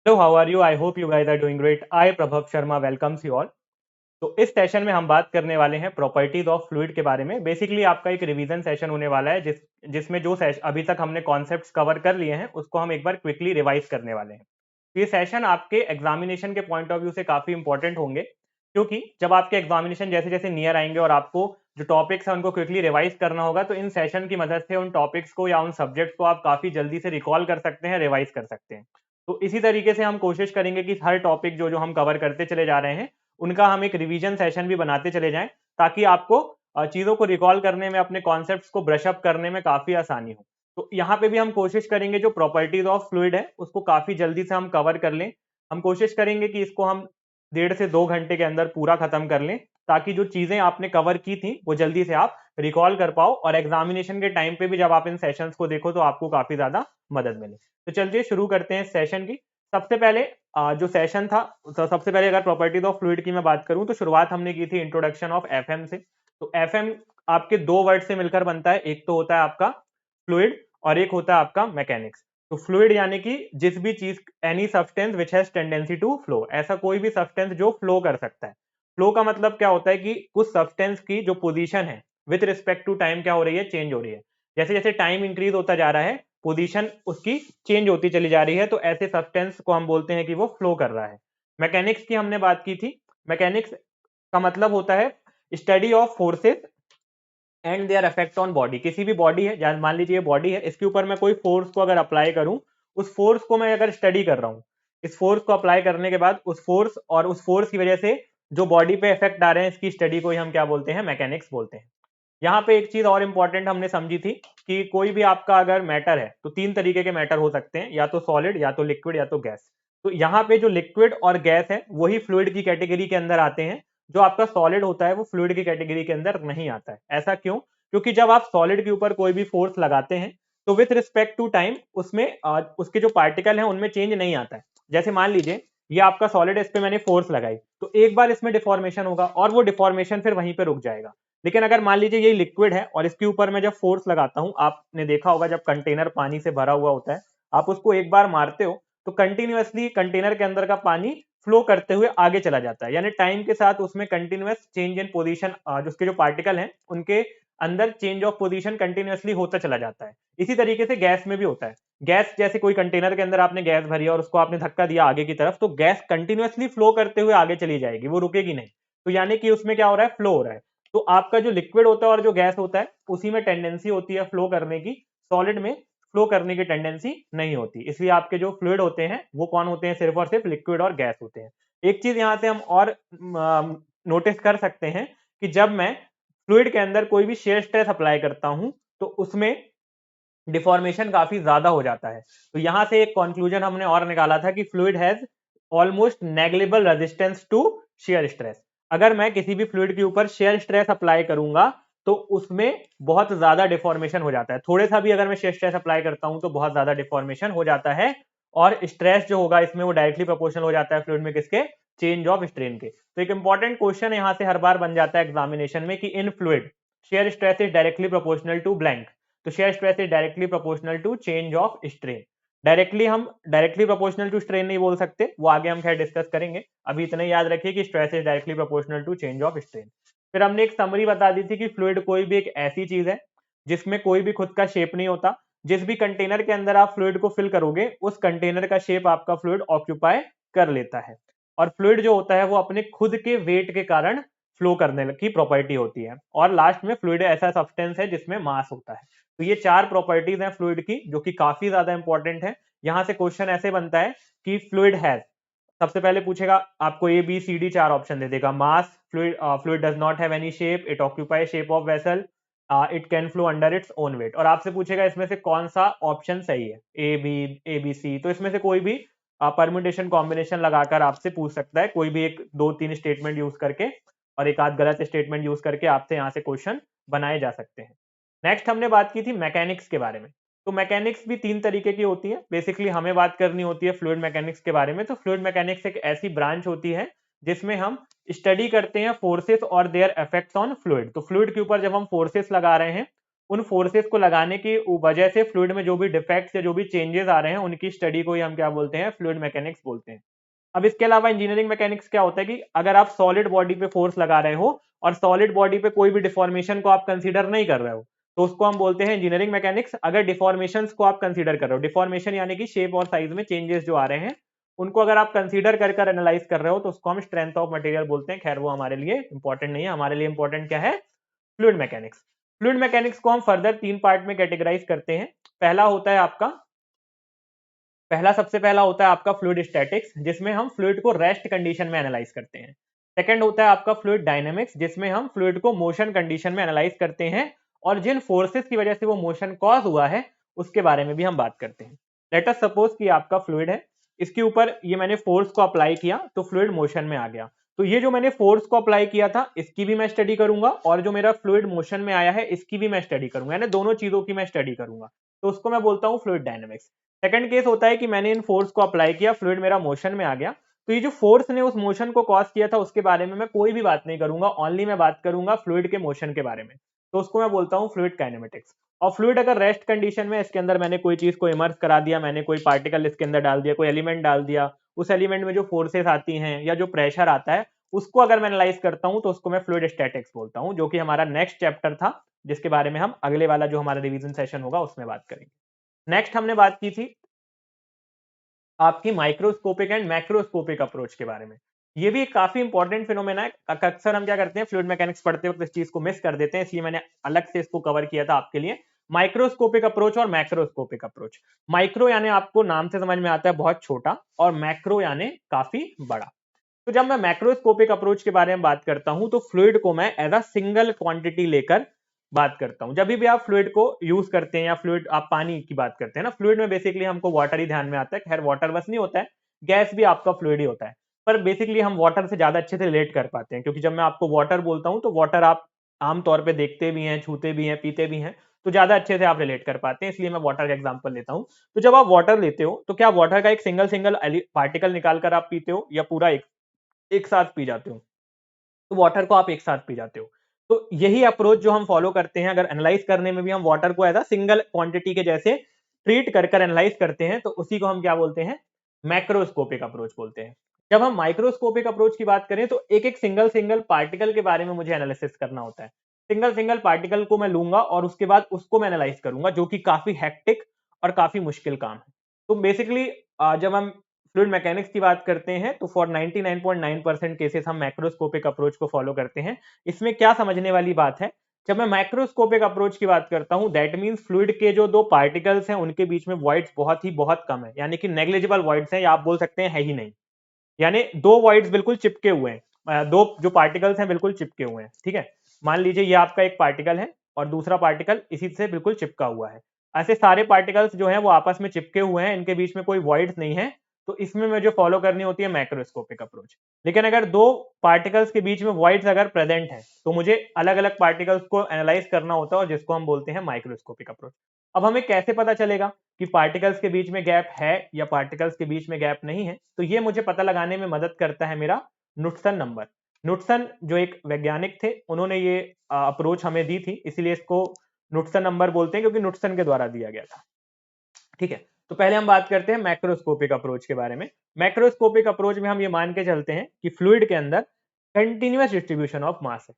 Hello, how are you? I hope you guys are doing great. I, Prabhav Sharma, welcomes you all. तो इस session में हम बात करने वाले हैं प्रॉपर्टीज ऑफ फ्लूइड के बारे में। बेसिकली आपका एक रिवीजन सेशन होने वाला है जिसमें जो अभी तक हमने कॉन्सेप्ट्स कवर कर लिए हैं उसको हम एक बार क्विकली रिवाइज करने वाले हैं। ये सेशन आपके एग्जामिनेशन के पॉइंट ऑफ व्यू से काफी इंपॉर्टेंट होंगे, क्योंकि जब आपके एग्जामिनेशन जैसे जैसे नियर आएंगे और आपको जो टॉपिक्स हैं उनको क्विकली रिवाइज करना होगा, तो इन सेशन की मदद से उन टॉपिक्स को या उन सब्जेक्ट्स को आप काफी जल्दी से रिकॉल कर सकते हैं, रिवाइज कर सकते हैं। तो इसी तरीके से हम कोशिश करेंगे कि हर टॉपिक जो जो हम कवर करते चले जा रहे हैं उनका हम एक रिवीजन सेशन भी बनाते चले जाएं, ताकि आपको चीजों को रिकॉल करने में, अपने कॉन्सेप्ट्स को ब्रश अप करने में काफी आसानी हो। तो यहाँ पे भी हम कोशिश करेंगे जो प्रॉपर्टीज ऑफ फ्लूइड है उसको काफी जल्दी से हम कवर कर लें। हम कोशिश करेंगे कि इसको हम 1.5 से 2 घंटे के अंदर पूरा खत्म कर लें, ताकि जो चीजें आपने कवर की थी वो जल्दी से आप रिकॉल कर पाओ और एग्जामिनेशन के टाइम पे भी जब आप इन सेशंस को देखो तो आपको काफी ज्यादा मदद मिले। तो चलिए शुरू करते हैं सेशन की। सबसे पहले जो सेशन था, तो सबसे पहले अगर प्रॉपर्टीज ऑफ फ्लूइड की मैं बात करूं तो शुरुआत हमने की थी इंट्रोडक्शन ऑफ एफएम से। तो एफएम आपके दो वर्ड से मिलकर बनता है, एक तो होता है आपका फ्लूइड और एक होता है आपका मैकेनिक्स। तो फ्लूइड यानी कि जिस भी चीज, any substance which has tendency to flow, ऐसा कोई भी सब्सटेंस जो फ्लो कर सकता है। फ्लो का मतलब क्या होता है कि कुछ सब्सटेंस की जो पोजीशन है विथ रिस्पेक्ट टू टाइम क्या हो रही है, चेंज हो रही है। जैसे जैसे टाइम इंक्रीज होता जा रहा है पोजीशन उसकी चेंज होती चली जा रही है, तो ऐसे सब्सटेंस को हम बोलते हैं कि वो फ्लो कर रहा है। मैकेनिक्स की हमने बात की थी। मैकेनिक्स का मतलब होता है study of forces and their effect on body. किसी भी बॉडी है, मान लीजिए बॉडी है, इसके ऊपर मैं कोई फोर्स को अगर अप्लाई करूं, उस फोर्स को मैं अगर स्टडी कर रहा हूं, इस फोर्स को अप्लाई करने के बाद उस फोर्स की वजह से जो बॉडी पे इफेक्ट आ रहे हैं, इसकी स्टडी को ही हम क्या बोलते हैं, मैकेनिक्स बोलते हैं। यहाँ पे एक चीज और इंपॉर्टेंट हमने समझी थी कि कोई भी आपका अगर मैटर है तो तीन तरीके के मैटर हो सकते हैं, या तो सॉलिड, या तो लिक्विड, या तो गैस। तो यहाँ पे जो लिक्विड और गैस है वही फ्लूइड की कैटेगरी के अंदर आते हैं। जो आपका सॉलिड होता है वो फ्लूइड की कैटेगरी के अंदर नहीं आता है। ऐसा क्यों? क्योंकि जब आप सॉलिड के ऊपर कोई भी फोर्स लगाते हैं तो विथ रिस्पेक्ट टू टाइम उसमें उसके जो पार्टिकल हैं उनमें चेंज नहीं आता है। जैसे मान लीजिए ये आपका सॉलिड है, इस पे मैंने फोर्स लगाई तो एक बार इसमें डिफॉर्मेशन होगा और वो डिफॉर्मेशन फिर वहीं पे रुक जाएगा। लेकिन अगर मान लीजिए ये लिक्विड है और इसके ऊपर मैं जब फोर्स लगाता हूं, आपने देखा होगा जब कंटेनर पानी से भरा हुआ होता है, आप उसको एक बार मारते हो तो कंटिन्यूअसली कंटेनर के अंदर का पानी फ्लो करते हुए आगे चला जाता है। यानी टाइम के साथ उसमें कंटिन्यूअस चेंज इन पोजीशन, जो उसके जो पार्टिकल हैं उनके अंदर चेंज ऑफ पोजीशन कंटिन्यूअसली होता चला जाता है। इसी तरीके से गैस में भी होता है। गैस, जैसे कोई कंटेनर के अंदर आपने गैस भरी और उसको आपने धक्का दिया आगे की तरफ, तो गैस कंटिन्यूअसली फ्लो करते हुए आगे चली जाएगी, वो रुकेगी नहीं। तो यानी कि उसमें क्या हो रहा है, फ्लो हो रहा है। तो आपका जो लिक्विड होता है और जो गैस होता है उसी में टेंडेंसी होती है फ्लो करने की, सॉलिड में फ्लो करने की टेंडेंसी नहीं होती। इसलिए आपके जो फ्लूइड होते हैं वो कौन होते हैं, सिर्फ और सिर्फ लिक्विड और गैस होते हैं। एक चीज यहां से हम और नोटिस कर सकते हैं कि जब मैं फ्लूइड के अंदर कोई भी शेयर स्ट्रेस अप्लाई करता हूं तो उसमें डिफॉर्मेशन काफी ज्यादा हो जाता है। तो यहां से एक कंक्लूजन हमने और निकाला था कि fluid has almost negligible resistance to shear stress. अगर मैं किसी भी फ्लूइड के ऊपर शेयर स्ट्रेस अप्लाई करूंगा तो उसमें बहुत ज्यादा डिफॉर्मेशन हो जाता है। थोड़े सा भी अगर मैं शेयर स्ट्रेस अप्लाई करता हूं तो बहुत ज्यादा डिफॉर्मेशन हो जाता है, और स्ट्रेस जो होगा इसमें वो डायरेक्टली प्रोपोर्शनल हो जाता है फ्लूइड में, किसके, चेंज ऑफ स्ट्रेन के। तो एक इंपॉर्टेंट क्वेश्चन यहां से हर बार बन जाता है एग्जामिनेशन में कि in fluid shear stress is directly proportional to blank. तो shear stress is directly proportional to change of strain. Directly proportional to strain नहीं बोल सकते, वो आगे हम खैर डिस्कस करेंगे। अभी इतना याद रखिए कि stress is directly proportional to change of strain. फिर हमने एक समरी बता दी थी कि फ्लूइड कोई भी एक ऐसी चीज है जिसमें कोई भी खुद का शेप नहीं होता। जिस भी कंटेनर के अंदर आप फ्लूइड को फिल करोगे उस कंटेनर का शेप आपका फ्लूइड ऑक्यूपाई कर लेता है। और फ्लूइड जो होता है वो अपने खुद के वेट के कारण फ्लो करने की प्रॉपर्टी होती है। और लास्ट में फ्लूइड ऐसा सब्सटेंस है जिसमें मास होता है। तो ये चार प्रॉपर्टीज हैं फ्लूइड की जो कि काफी ज्यादा इंपॉर्टेंट है। यहां से क्वेश्चन ऐसे बनता है कि फ्लूइड हैज, सबसे पहले पूछेगा आपको ए बी सी डी चार ऑप्शन दे देगा। Mass, fluid does not have any shape, it occupy shape of vessel, it can flow under its own weight. और आपसे पूछेगा इसमें से कौन सा ऑप्शन सही है, ए बी सी। तो इसमें से कोई भी परम्यूटेशन कॉम्बिनेशन लगाकर आपसे पूछ सकता है, कोई भी एक दो तीन स्टेटमेंट यूज करके और एक आध गलत स्टेटमेंट यूज करके आपसे यहाँ से क्वेश्चन बनाए जा सकते हैं। नेक्स्ट हमने बात की थी मैकेनिक्स के बारे में। तो मैकेनिक्स भी तीन तरीके की होती है। बेसिकली हमें बात करनी होती है फ्लूइड मैकेनिक्स के बारे में। तो फ्लूइड मैकेनिक्स एक ऐसी ब्रांच होती है जिसमें हम स्टडी करते हैं फोर्सेस और देयर इफेक्ट्स ऑन फ्लूइड। तो फ्लूइड के ऊपर जब हम फोर्सेस लगा रहे हैं उन फोर्सेस को लगाने की वजह से फ्लूइड में जो भी डिफेक्ट्स या जो भी चेंजेस आ रहे हैं उनकी स्टडी को ही हम क्या बोलते हैं, फ्लूइड मैकेनिक्स बोलते हैं। अब इसके अलावा इंजीनियरिंग मैकेनिक्स क्या होता है कि अगर आप सॉलिड बॉडी पे फोर्स लगा रहे हो और सॉलिड बॉडी पे कोई भी डिफॉर्मेशन को आप कंसीडर नहीं कर रहे हो, तो उसको हम बोलते हैं इंजीनियरिंग मैकेनिक्स। अगर डिफॉर्मेशंस को आप कंसीडर कर रहे हो, डिफॉर्मेशन यानी कि शेप और साइज में चेंजेस जो आ रहे हैं उनको अगर आप कंसीडर कर एनालाइज कर रहे हो तो उसको हम स्ट्रेंथ ऑफ मटेरियल बोलते हैं। खैर वो हमारे लिए इंपॉर्टेंट नहीं है, हमारे लिए इंपॉर्टेंट क्या है, फ्लूइड मैकेनिक्स। फ्लूइड मैकेनिक्स को हम फर्दर 3 पार्ट में कैटेगराइज करते हैं। पहला होता है आपका सबसे पहला होता है आपका फ्लूइड स्टैटिक्स, जिसमें हम फ्लूइड को रेस्ट कंडीशन में एनालाइज करते हैं। सेकंड होता है आपका फ्लूइड डायनेमिक्स, जिसमें हम फ्लूइड को मोशन कंडीशन में एनालाइज करते हैं और जिन फोर्सेस की वजह से वो मोशन कॉज हुआ है उसके बारे में भी हम बात करते हैं। लेट अस सपोज कि आपका फ्लूइड है, इसके ऊपर ये मैंने फोर्स को अप्लाई किया तो फ्लूइड मोशन में आ गया। तो ये जो मैंने फोर्स को अप्लाई किया था इसकी भी मैं स्टडी करूंगा और जो मेरा फ्लूइड मोशन में आया है इसकी भी मैं स्टडी करूंगा, यानी दोनों चीजों की मैं स्टडी करूंगा। तो उसको मैं बोलता हूं फ्लूइड डायनेमिक्स। सेकंड केस होता है कि मैंने इन फोर्स को अप्लाई किया, फ्लूइड मेरा मोशन में आ गया, तो ये जो फोर्स ने उस मोशन को कॉज किया था उसके बारे में मैं कोई भी बात नहीं करूंगा, ओनली मैं बात करूंगा फ्लूइड के मोशन के बारे में। तो उसको मैं बोलता हूं फ्लूइड काइनेमेटिक्स। और फ्लूइड अगर रेस्ट कंडीशन में इसके अंदर मैंने कोई चीज को इमर्स करा दिया, मैंने कोई पार्टिकल इसके अंदर डाल दिया, कोई एलिमेंट डाल दिया, उस एलिमेंट में जो फोर्सेस आती हैं या जो प्रेशर आता है उसको अगर मैं एनालाइज करता हूं तो उसको मैं फ्लूइड स्टैटिक्स बोलता हूं, जो कि हमारा नेक्स्ट चैप्टर था, जिसके बारे में हम अगले वाला जो हमारा रिवीजन सेशन होगा उसमें बात करेंगे। नेक्स्ट हमने बात की थी आपकी माइक्रोस्कोपिक एंड मैक्रोस्कोपिक अप्रोच के बारे में। ये भी एक काफी इंपॉर्टेंट फिनोमेना है। अक्सर हम क्या करते हैं, फ्लूइड मैकेनिक्स पढ़ते वक्त इस चीज को मिस कर देते हैं, इसलिए मैंने अलग से इसको कवर किया था आपके लिए। माइक्रोस्कोपिक अप्रोच और मैक्रोस्कोपिक अप्रोच। माइक्रो यानी आपको नाम से समझ में आता है बहुत छोटा, और मैक्रो यानी काफी बड़ा। तो जब मैं मैक्रोस्कोपिक अप्रोच के बारे में बात करता हूं तो फ्लूइड को मैं एज अ सिंगल क्वांटिटी लेकर बात करता हूं। जब भी आप फ्लूइड को यूज करते हैं या फ्लूइड आप पानी की बात करते हैं ना, फ्लूइड में बेसिकली हमको वाटर ही ध्यान में आता है। खैर वाटर बस नहीं होता है, गैस भी आपका फ्लूइड ही होता है, पर बेसिकली हम वाटर से ज्यादा अच्छे से रिलेट कर पाते हैं, क्योंकि जब मैं आपको वाटर बोलता हूं तो वाटर आप आमतौर पर देखते भी हैं, छूते भी हैं, पीते भी हैं, तो ज्यादा अच्छे से आप रिलेट कर पाते हैं, इसलिए मैं वाटर का एग्जांपल लेता हूं। तो जब आप वाटर लेते हो तो क्या वाटर का एक सिंगल सिंगल पार्टिकल निकाल कर आप पीते हो या पूरा एक साथ पी जाते हो? तो वाटर को आप एक साथ पी जाते हो। तो यही अप्रोच जो हम फॉलो करते हैं, अगर एनालाइज करने में भी हम वाटर को एज अ सिंगल क्वांटिटी के जैसे ट्रीट कर एनालाइज करते हैं, तो उसी को हम क्या बोलते हैं, मैक्रोस्कोपिक अप्रोच बोलते हैं। जब हम माइक्रोस्कोपिक अप्रोच की बात करें तो एक एक सिंगल सिंगल पार्टिकल के बारे में मुझे एनालिसिस करना होता है। सिंगल सिंगल पार्टिकल को मैं लूंगा और उसके बाद उसको मैं एनालाइज करूंगा, जो कि काफी हेक्टिक और काफी मुश्किल काम है। तो बेसिकली जब हम फ्लूइड मैकेनिक्स की बात करते हैं तो फॉर 99.9% केसेस हम मैक्रोस्कोपिक अप्रोच को फॉलो करते हैं। इसमें क्या समझने वाली बात है, जब मैं मैक्रोस्कोपिक अप्रोच की बात करता हूं दैट मींस फ्लूइड के जो दो पार्टिकल्स हैं उनके बीच में वॉइड्स बहुत कम है, यानी कि नेग्लिजिबल वॉइड्स हैं, या आप बोल सकते हैं है ही नहीं। यानी दो वॉइड्स बिल्कुल चिपके हुए हैं, दो जो पार्टिकल्स हैं बिल्कुल चिपके हुए हैं, ठीक है। मान लीजिए ये आपका एक पार्टिकल है और दूसरा पार्टिकल इसी से बिल्कुल चिपका हुआ है। ऐसे सारे पार्टिकल्स जो हैं वो आपस में चिपके हुए हैं, इनके बीच में कोई वॉइड्स नहीं है, तो इसमें मुझे फॉलो करनी होती है मैक्रोस्कोपिक अप्रोच। लेकिन अगर दो पार्टिकल्स के बीच में वॉइड्स अगर प्रेजेंट है तो मुझे अलग अलग पार्टिकल्स को एनालाइज करना होता है, और जिसको हम बोलते हैं माइक्रोस्कोपिक अप्रोच। अब हमें कैसे पता चलेगा कि पार्टिकल्स के बीच में गैप है या पार्टिकल्स के बीच में गैप नहीं है? तो ये मुझे पता लगाने में मदद करता है मेरा नुटसन नंबर। नुटसन जो एक वैज्ञानिक थे, उन्होंने ये अप्रोच हमें दी थी, इसलिए इसको नुटसन नंबर बोलते हैं, क्योंकि नुटसन के द्वारा दिया गया था, ठीक है। तो पहले हम बात करते हैं मैक्रोस्कोपिक अप्रोच के बारे में। मैक्रोस्कोपिक अप्रोच में हम ये मान के चलते हैं कि फ्लूइड के अंदर कंटिन्यूअस डिस्ट्रीब्यूशन ऑफ मास है।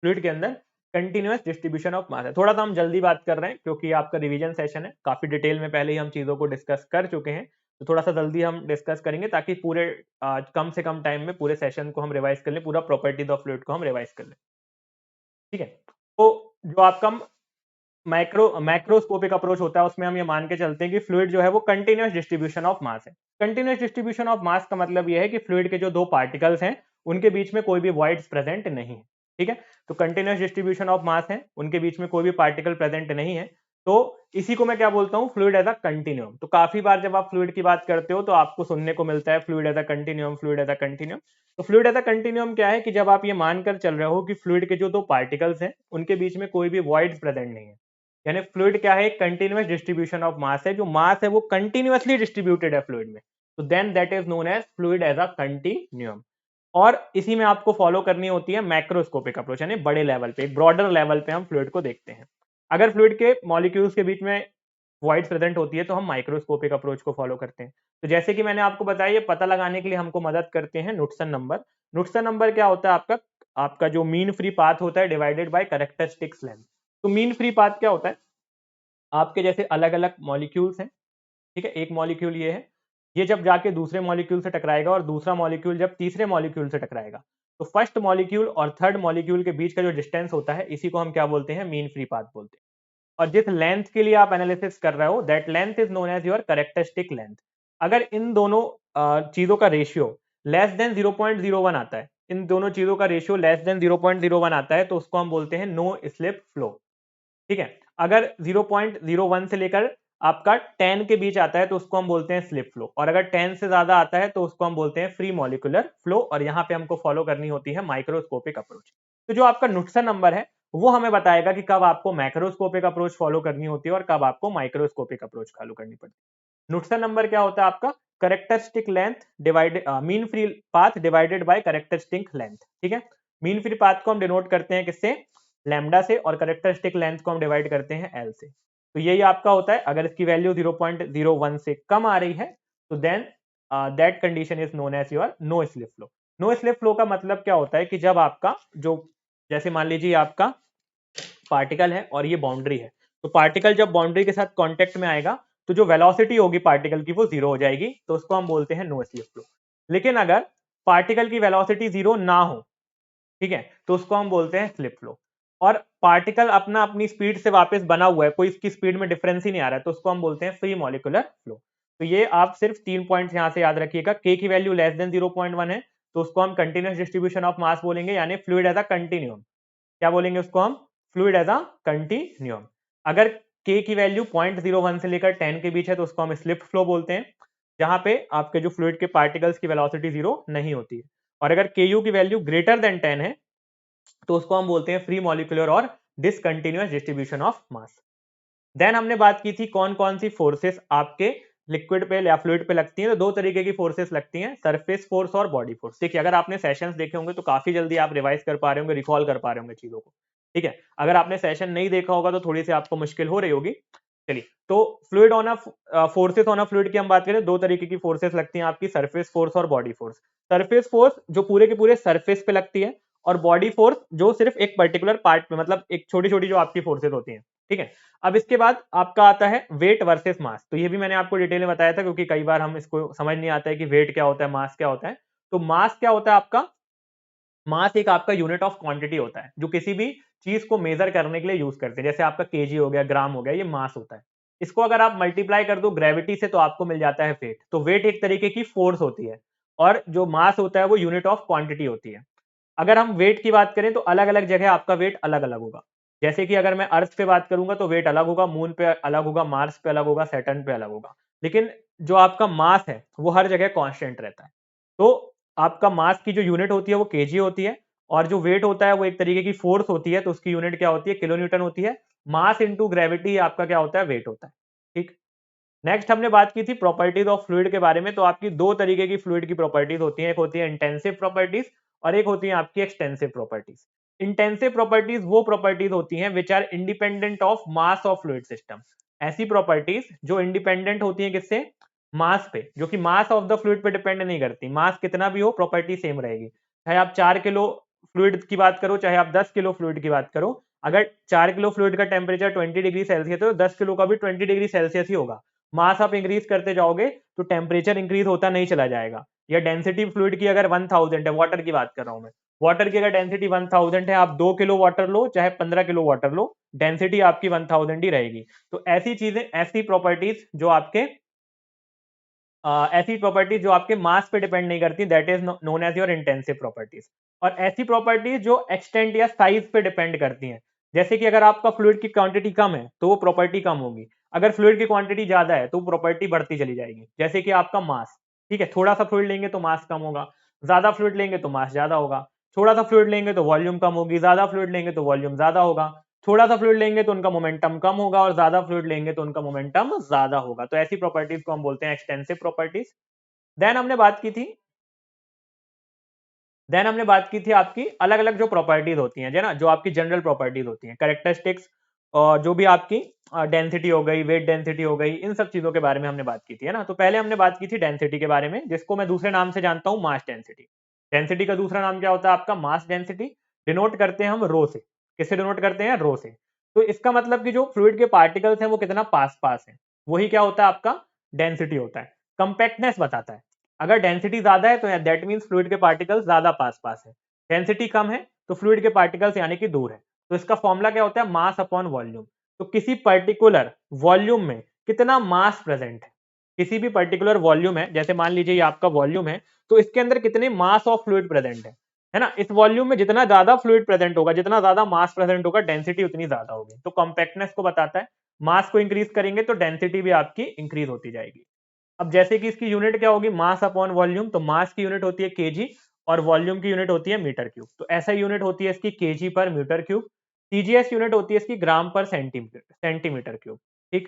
फ्लूइड के अंदर कंटिन्यूअस डिस्ट्रीब्यूशन ऑफ मास है। थोड़ा सा हम जल्दी बात कर रहे हैं क्योंकि आपका रिवीजन सेशन है, काफी डिटेल में पहले ही हम चीजों को डिस्कस कर चुके हैं, तो थोड़ा सा जल्दी हम डिस्कस करेंगे ताकि पूरे कम से कम टाइम में पूरे सेशन को हम रिवाइज कर लें, पूरा प्रॉपर्टीज ऑफ फ्लूइड को हम रिवाइज कर लें, ठीक है। तो जो आपका मैक्रोस्कोपिक अप्रोच होता है उसमें हम ये मान के चलते हैं कि फ्लूइड जो है वो कंटिन्यूअस डिस्ट्रीब्यूशन ऑफ मास है। कंटिन्यूअस डिस्ट्रीब्यूशन ऑफ मास का मतलब ये है कि फ्लूइड के जो दो पार्टिकल्स हैं उनके बीच में कोई भी वॉइड्स प्रेजेंट नहीं है, ठीक है। तो कंटिन्यूअस डिस्ट्रीब्यूशन ऑफ मास है, उनके बीच में कोई भी पार्टिकल प्रेजेंट नहीं है, तो इसी को मैं क्या बोलता हूं, फ्लूइड एज अ कंटिन्यूम। तो काफी बार जब आप फ्लूइड की बात करते हो तो आपको सुनने को मिलता है fluid as a continuum, fluid as a continuum. तो फ्लूइड एज अ कंटिन्यूम क्या है कि जब आप ये मानकर चल रहे हो कि फ्लूइड के जो दो पार्टिकल्स हैं उनके बीच में कोई भी वॉइड्स प्रेजेंट नहीं है, यानी फ्लूइड क्या है, कंटिन्यूअस डिस्ट्रीब्यूशन ऑफ मास है, जो मास है वो कंटिन्यूअसली डिस्ट्रीब्यूटेड है फ्लूइड में, तो then that is known as fluid as a continuum. और इसी में आपको फॉलो करनी होती है मैक्रोस्कोपिक अप्रोच, यानी बड़े लेवल पे, एक ब्रॉडर लेवल पे हम फ्लूइड को देखते हैं। अगर फ्लूइड के मॉलिक्यूल्स के बीच में वॉइड्स प्रेजेंट होती है तो हम माइक्रोस्कोपिक अप्रोच को फॉलो करते हैं। तो जैसे कि मैंने आपको बताया, ये पता लगाने के लिए हमको मदद करते हैं नुट्सन नंबर। नुट्सन नंबर क्या होता है? आपका आपका जो मीन फ्री पाथ होता है डिवाइडेड बाय कैरेक्टरिस्टिक्स लेंथ। तो मीन फ्री पाथ क्या होता है? आपके जैसे अलग अलग मॉलिक्यूल्स हैं, ठीक है, एक मॉलिक्यूल ये है, ये जब जाके दूसरे मॉलिक्यूल से टकराएगा और दूसरा मॉलिक्यूल जब तीसरे मॉलिक्यूल से टकराएगा, तो फर्स्ट मॉलिक्यूल और थर्ड मॉलिक्यूल के बीच का जो डिस्टेंस होता है, इसी को हम क्या बोलते हैं? मीन फ्री पाथ बोलते हैं। और जिस लेंथ के लिए आप एनालिसिस कर रहे हो, that length is known as your characteristic length. अगर इन दोनों चीजों का रेशियो लेस देन 0.01 आता है, इन दोनों चीजों का रेशियो लेस देन 0.01 आता है, तो उसको हम बोलते हैं नो स्लिप फ्लो। ठीक है। अगर 0.01 से लेकर आपका 10 के बीच आता है तो उसको हम बोलते हैं स्लिप फ्लो, और अगर 10 से ज्यादा आता है तो उसको हम बोलते हैं फ्री मॉलिकुलर फ्लो। और यहाँ पे हमको फॉलो करनी होती है माइक्रोस्कोपिक अप्रोच। तो जो आपका नुट्सन नंबर है वो हमें बताएगा कि कब आपको मैक्रोस्कोपिक अप्रोच फॉलो करनी होती है और कब आपको माइक्रोस्कोपिक अप्रोच फॉलो करनी पड़ती है। नुट्सन नंबर क्या होता है? आपका characteristic length divided mean free path divided by characteristic length. ठीक है। मीन फ्री पाथ को हम डिनोट करते हैं किससे? लैम्डा से, और कैरेक्टरिस्टिक लेंथ को हम डिवाइड करते हैं एल से। तो यही आपका होता है। अगर इसकी वैल्यू 0.01 से कम आ रही है तो then that condition is known as your no slip flow. No slip flow का मतलब क्या होता है कि जब आपका जो, जैसे मान लीजिए आपका पार्टिकल है और ये बाउंड्री है, तो पार्टिकल जब बाउंड्री के साथ कांटेक्ट में आएगा तो जो वेलोसिटी होगी पार्टिकल की वो जीरो हो जाएगी, तो उसको हम बोलते हैं नो स्लिप फ्लो। लेकिन अगर पार्टिकल की वेलोसिटी जीरो ना हो, ठीक है, तो उसको हम बोलते हैं स्लिप फ्लो। और पार्टिकल अपना अपनी स्पीड से वापस बना हुआ है, कोई इसकी स्पीड में डिफरेंस ही नहीं आ रहा है, तो उसको हम बोलते हैं फ्री मॉलिकुलर फ्लो। तो ये आप सिर्फ 3 पॉइंट्स यहां से याद रखिएगा। के की वैल्यू लेस देन 0.1 है तो उसको हम कंटिन्यूअस डिस्ट्रीब्यूशन ऑफ मास बोलेंगे, यानी फ्लूइड एज अ कंटिन्यूम। क्या बोलेंगे उसको हम? Fluid as a continuum. अगर के की वैल्यू 0.01 से लेकर 10 के बीच है तो उसको हम स्लिप फ्लो बोलते हैं, जहां पे आपके जो फ्लूइड के पार्टिकल्स की वेलोसिटी जीरो नहीं होती है। और अगर के यू की वैल्यू ग्रेटर देन 10 है तो उसको हम बोलते हैं फ्री मॉलिकुलर और discontinuous distribution of mass. Then हमने बात की थी कौन कौन सी फोर्सेस आपके लिक्विड पे या फ्लूइड पे लगती हैं। तो दो तरीके की फोर्सेस लगती हैं, सरफेस फोर्स और बॉडी फोर्स। देखिए, अगर आपने सेशंस देखे होंगे तो काफी जल्दी आप रिवाइज कर पा रहे होंगे, रिकॉल कर पा रहे होंगे चीजों को। ठीक है। अगर आपने सेशन नहीं देखा होगा तो थोड़ी सी आपको मुश्किल हो रही होगी। चलिए, तो fluid on a forces on a fluid की हम बात करें, दो तरीके की फोर्सेस लगती हैं आपकी, सरफेस फोर्स और बॉडी फोर्स। सरफेस फोर्स जो पूरे के पूरे सरफेस पे लगती है, और बॉडी फोर्स जो सिर्फ एक पर्टिकुलर पार्ट पे, मतलब एक छोटी छोटी जो आपकी फोर्सेस होती हैं। ठीक है। अब इसके बाद आपका आता है वेट वर्सेस मास। तो ये भी मैंने आपको डिटेल में बताया था, क्योंकि कई बार हम इसको समझ नहीं आता है कि वेट क्या होता है, मास क्या होता है। तो मास क्या होता है आपका? मास एक आपका यूनिट ऑफ क्वांटिटी होता है जो किसी भी चीज को मेजर करने के लिए यूज करते हैं। जैसे आपका केजी हो गया, ग्राम हो गया, ये मास होता है। इसको अगर आप मल्टीप्लाई कर दो ग्रेविटी से तो आपको मिल जाता है वेट। तो वेट एक तरीके की फोर्स होती है, और जो मास होता है वो यूनिट ऑफ क्वांटिटी होती है। अगर हम वेट की बात करें तो अलग अलग जगह आपका वेट अलग अलग होगा। जैसे कि अगर मैं अर्थ पे बात करूंगा तो वेट अलग होगा, मून पे अलग होगा, मार्स पे अलग होगा, सैटर्न पे अलग होगा। लेकिन जो आपका मास है वो हर जगह कांस्टेंट रहता है। तो आपका मास की जो यूनिट होती है वो केजी होती है, और जो वेट होता है वो एक तरीके की फोर्स होती है, तो उसकी यूनिट क्या होती है? किलो न्यूटन होती है। मास इंटू ग्रेविटी आपका क्या होता है? वेट होता है। ठीक। नेक्स्ट हमने बात की थी प्रॉपर्टीज ऑफ फ्लूइड के बारे में। तो आपकी दो तरीके की फ्लूइड की प्रॉपर्टीज होती हैं, एक होती है इंटेंसिव प्रॉपर्टीज और एक होती है आपकी एक्सटेंसिव प्रॉपर्टीज। इंटेंसिव प्रॉपर्टीज वो प्रॉपर्टीज होती हैं which are independent of mass of fluid system. ऐसी प्रॉपर्टीज जो इंडिपेंडेंट होती हैं किससे? मास पे, जो कि मास ऑफ द फ्लूइड पे डिपेंड नहीं करती। मास कितना भी हो, प्रॉपर्टी सेम रहेगी। चाहे आप 4 किलो फ्लूइड की बात करो, चाहे आप 10 किलो फ्लूइड की बात करो, अगर 4 किलो फ्लूइड का टेम्परेचर 20 डिग्री सेल्सियस है तो 10 किलो का भी 20 डिग्री सेल्सियस ही होगा। मास आप इंक्रीज करते जाओगे तो टेम्परेचर इंक्रीज होता नहीं चला जाएगा। या डेंसिटी फ्लूइड की अगर 1000 है, वाटर की बात कर रहा हूं मैं, वाटर की अगर डेंसिटी 1000 है, आप 2 किलो वाटर लो चाहे 15 किलो वाटर लो, डेंसिटी आपकी 1000 ही रहेगी। तो ऐसी चीजें, ऐसी प्रॉपर्टीज जो आपके ऐसी प्रॉपर्टीज जो आपके मास पे डिपेंड नहीं करती, that is known as your intensive properties. और ऐसी प्रॉपर्टीज जो एक्सटेंट या साइज पे डिपेंड करती हैं, जैसे कि अगर आपका फ्लूइड की क्वांटिटी कम है तो वो प्रॉपर्टी कम होगी, अगर फ्लूइड की क्वांटिटी ज्यादा है तो प्रॉपर्टी बढ़ती चली जाएगी। जैसे कि आपका मास, ठीक है, थोड़ा सा फ्लूइड लेंगे तो मास कम होगा, ज्यादा फ्लूइड लेंगे तो मास ज्यादा होगा, थोड़ा सा फ्लूइड लेंगे तो वॉल्यूम कम होगी, ज्यादा फ्लूइड लेंगे तो वॉल्यूम ज्यादा होगा, थोड़ा सा फ्लूइड लेंगे तो उनका मोमेंटम कम होगा, और ज्यादा फ्लूइड लेंगे तो उनका मोमेंटम ज्यादा होगा। तो ऐसी प्रॉपर्टीज को हम बोलते हैं एक्सटेंसिव प्रॉपर्टीज। देन हमने बात की थी देन हमने बात की थी आपकी अलग अलग जो प्रॉपर्टीज होती हैं, जो ना, जो आपकी जनरल प्रॉपर्टीज होती हैं, कैरेक्टरिस्टिक्स और जो भी आपकी डेंसिटी हो गई, वेट डेंसिटी हो गई, इन सब चीजों के बारे में हमने बात की थी, है ना। तो पहले हमने बात की थी डेंसिटी के बारे में, जिसको मैं दूसरे नाम से जानता हूँ मास डेंसिटी। डेंसिटी का दूसरा नाम क्या होता है आपका? Mass density. डिनोट करते हैं हम रो से। किससे डिनोट करते हैं? रो से। तो इसका मतलब कि जो फ्लूइड के पार्टिकल्स हैं वो कितना पास पास है, वही क्या होता है आपका? डेंसिटी होता है। कंपैक्टनेस बताता है। अगर डेंसिटी ज्यादा है तो दैट मीन्स फ्लूइड के पार्टिकल्स ज्यादा पास पास है। डेंसिटी कम है तो फ्लूइड के पार्टिकल्स यानी कि दूर है। तो इसका फॉर्मूला क्या होता है? Mass upon volume. तो किसी पर्टिकुलर वॉल्यूम में कितना मास प्रेजेंट है, किसी भी पर्टिकुलर वॉल्यूम है, जैसे मान लीजिए ये आपका वॉल्यूम है, तो इसके अंदर कितने मास ऑफ फ्लूइड प्रेजेंट है ना। इस वॉल्यूम में जितना ज्यादा फ्लूइड प्रेजेंट होगा, जितना ज्यादा मास प्रेजेंट होगा, डेंसिटी उतनी ज्यादा होगी। तो कॉम्पैक्टनेस को बताता है। मास को इंक्रीज करेंगे तो डेंसिटी भी आपकी इंक्रीज होती जाएगी। अब जैसे कि इसकी यूनिट क्या होगी? Mass upon volume. तो मास की यूनिट होती है केजी और वॉल्यूम की यूनिट होती है मीटर क्यूब। तो ऐसा यूनिट होती है इसकी केजी पर मीटर क्यूब। टीजीएस यूनिट होती है इसकी ग्राम पर सेंटीमीटर क्यूब। ठीक।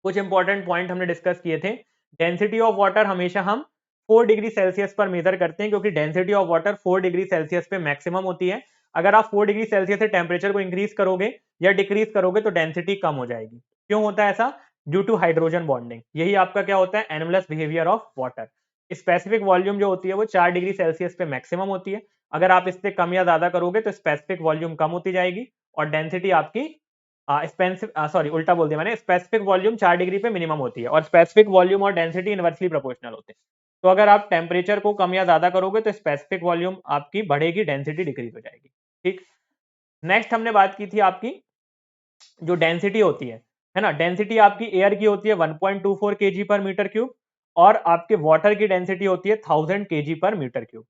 कुछ इंपॉर्टेंट पॉइंट हमने डिस्कस किए थे। डेंसिटी ऑफ वाटर हमेशा हम 4 डिग्री सेल्सियस पर मेजर करते हैं, क्योंकि density of water 4 degree Celsius पे मैक्सिमम होती है। अगर आप 4 डिग्री सेल्सियस से टेम्परेचर को इंक्रीज करोगे या डिक्रीज करोगे तो डेंसिटी कम हो जाएगी। क्यों होता है ऐसा? Due to hydrogen bonding. यही आपका क्या होता है? Anomalous behaviour of water. Specific volume जो होती है वो 4 डिग्री सेल्सियस पे मैक्सिमम होती है। अगर आप इससे कम या ज्यादा करोगे तो स्पेसिफिक वॉल्यूम कम होती जाएगी और डेंसिटी आपकी सॉरी उल्टा बोल दिया मैंने। स्पेसिफिक वॉल्यूम 4 डिग्री पे मिनिमम होती है और स्पेसिफिक वॉल्यूम और डेंसिटी इनवर्सली प्रोपोर्शनल होते हैं। तो अगर आप टेम्परेचर को कम या ज्यादा करोगे तो स्पेसिफिक वॉल्यूम आपकी बढ़ेगी, डेंसिटी डिक्रीज हो जाएगी। ठीक। नेक्स्ट हमने बात की थी आपकी जो डेंसिटी होती है ना। डेंसिटी आपकी एयर की होती है 1.24 kg पर मीटर क्यूब और आपके वाटर की डेंसिटी होती है 1000 kg पर मीटर क्यूब।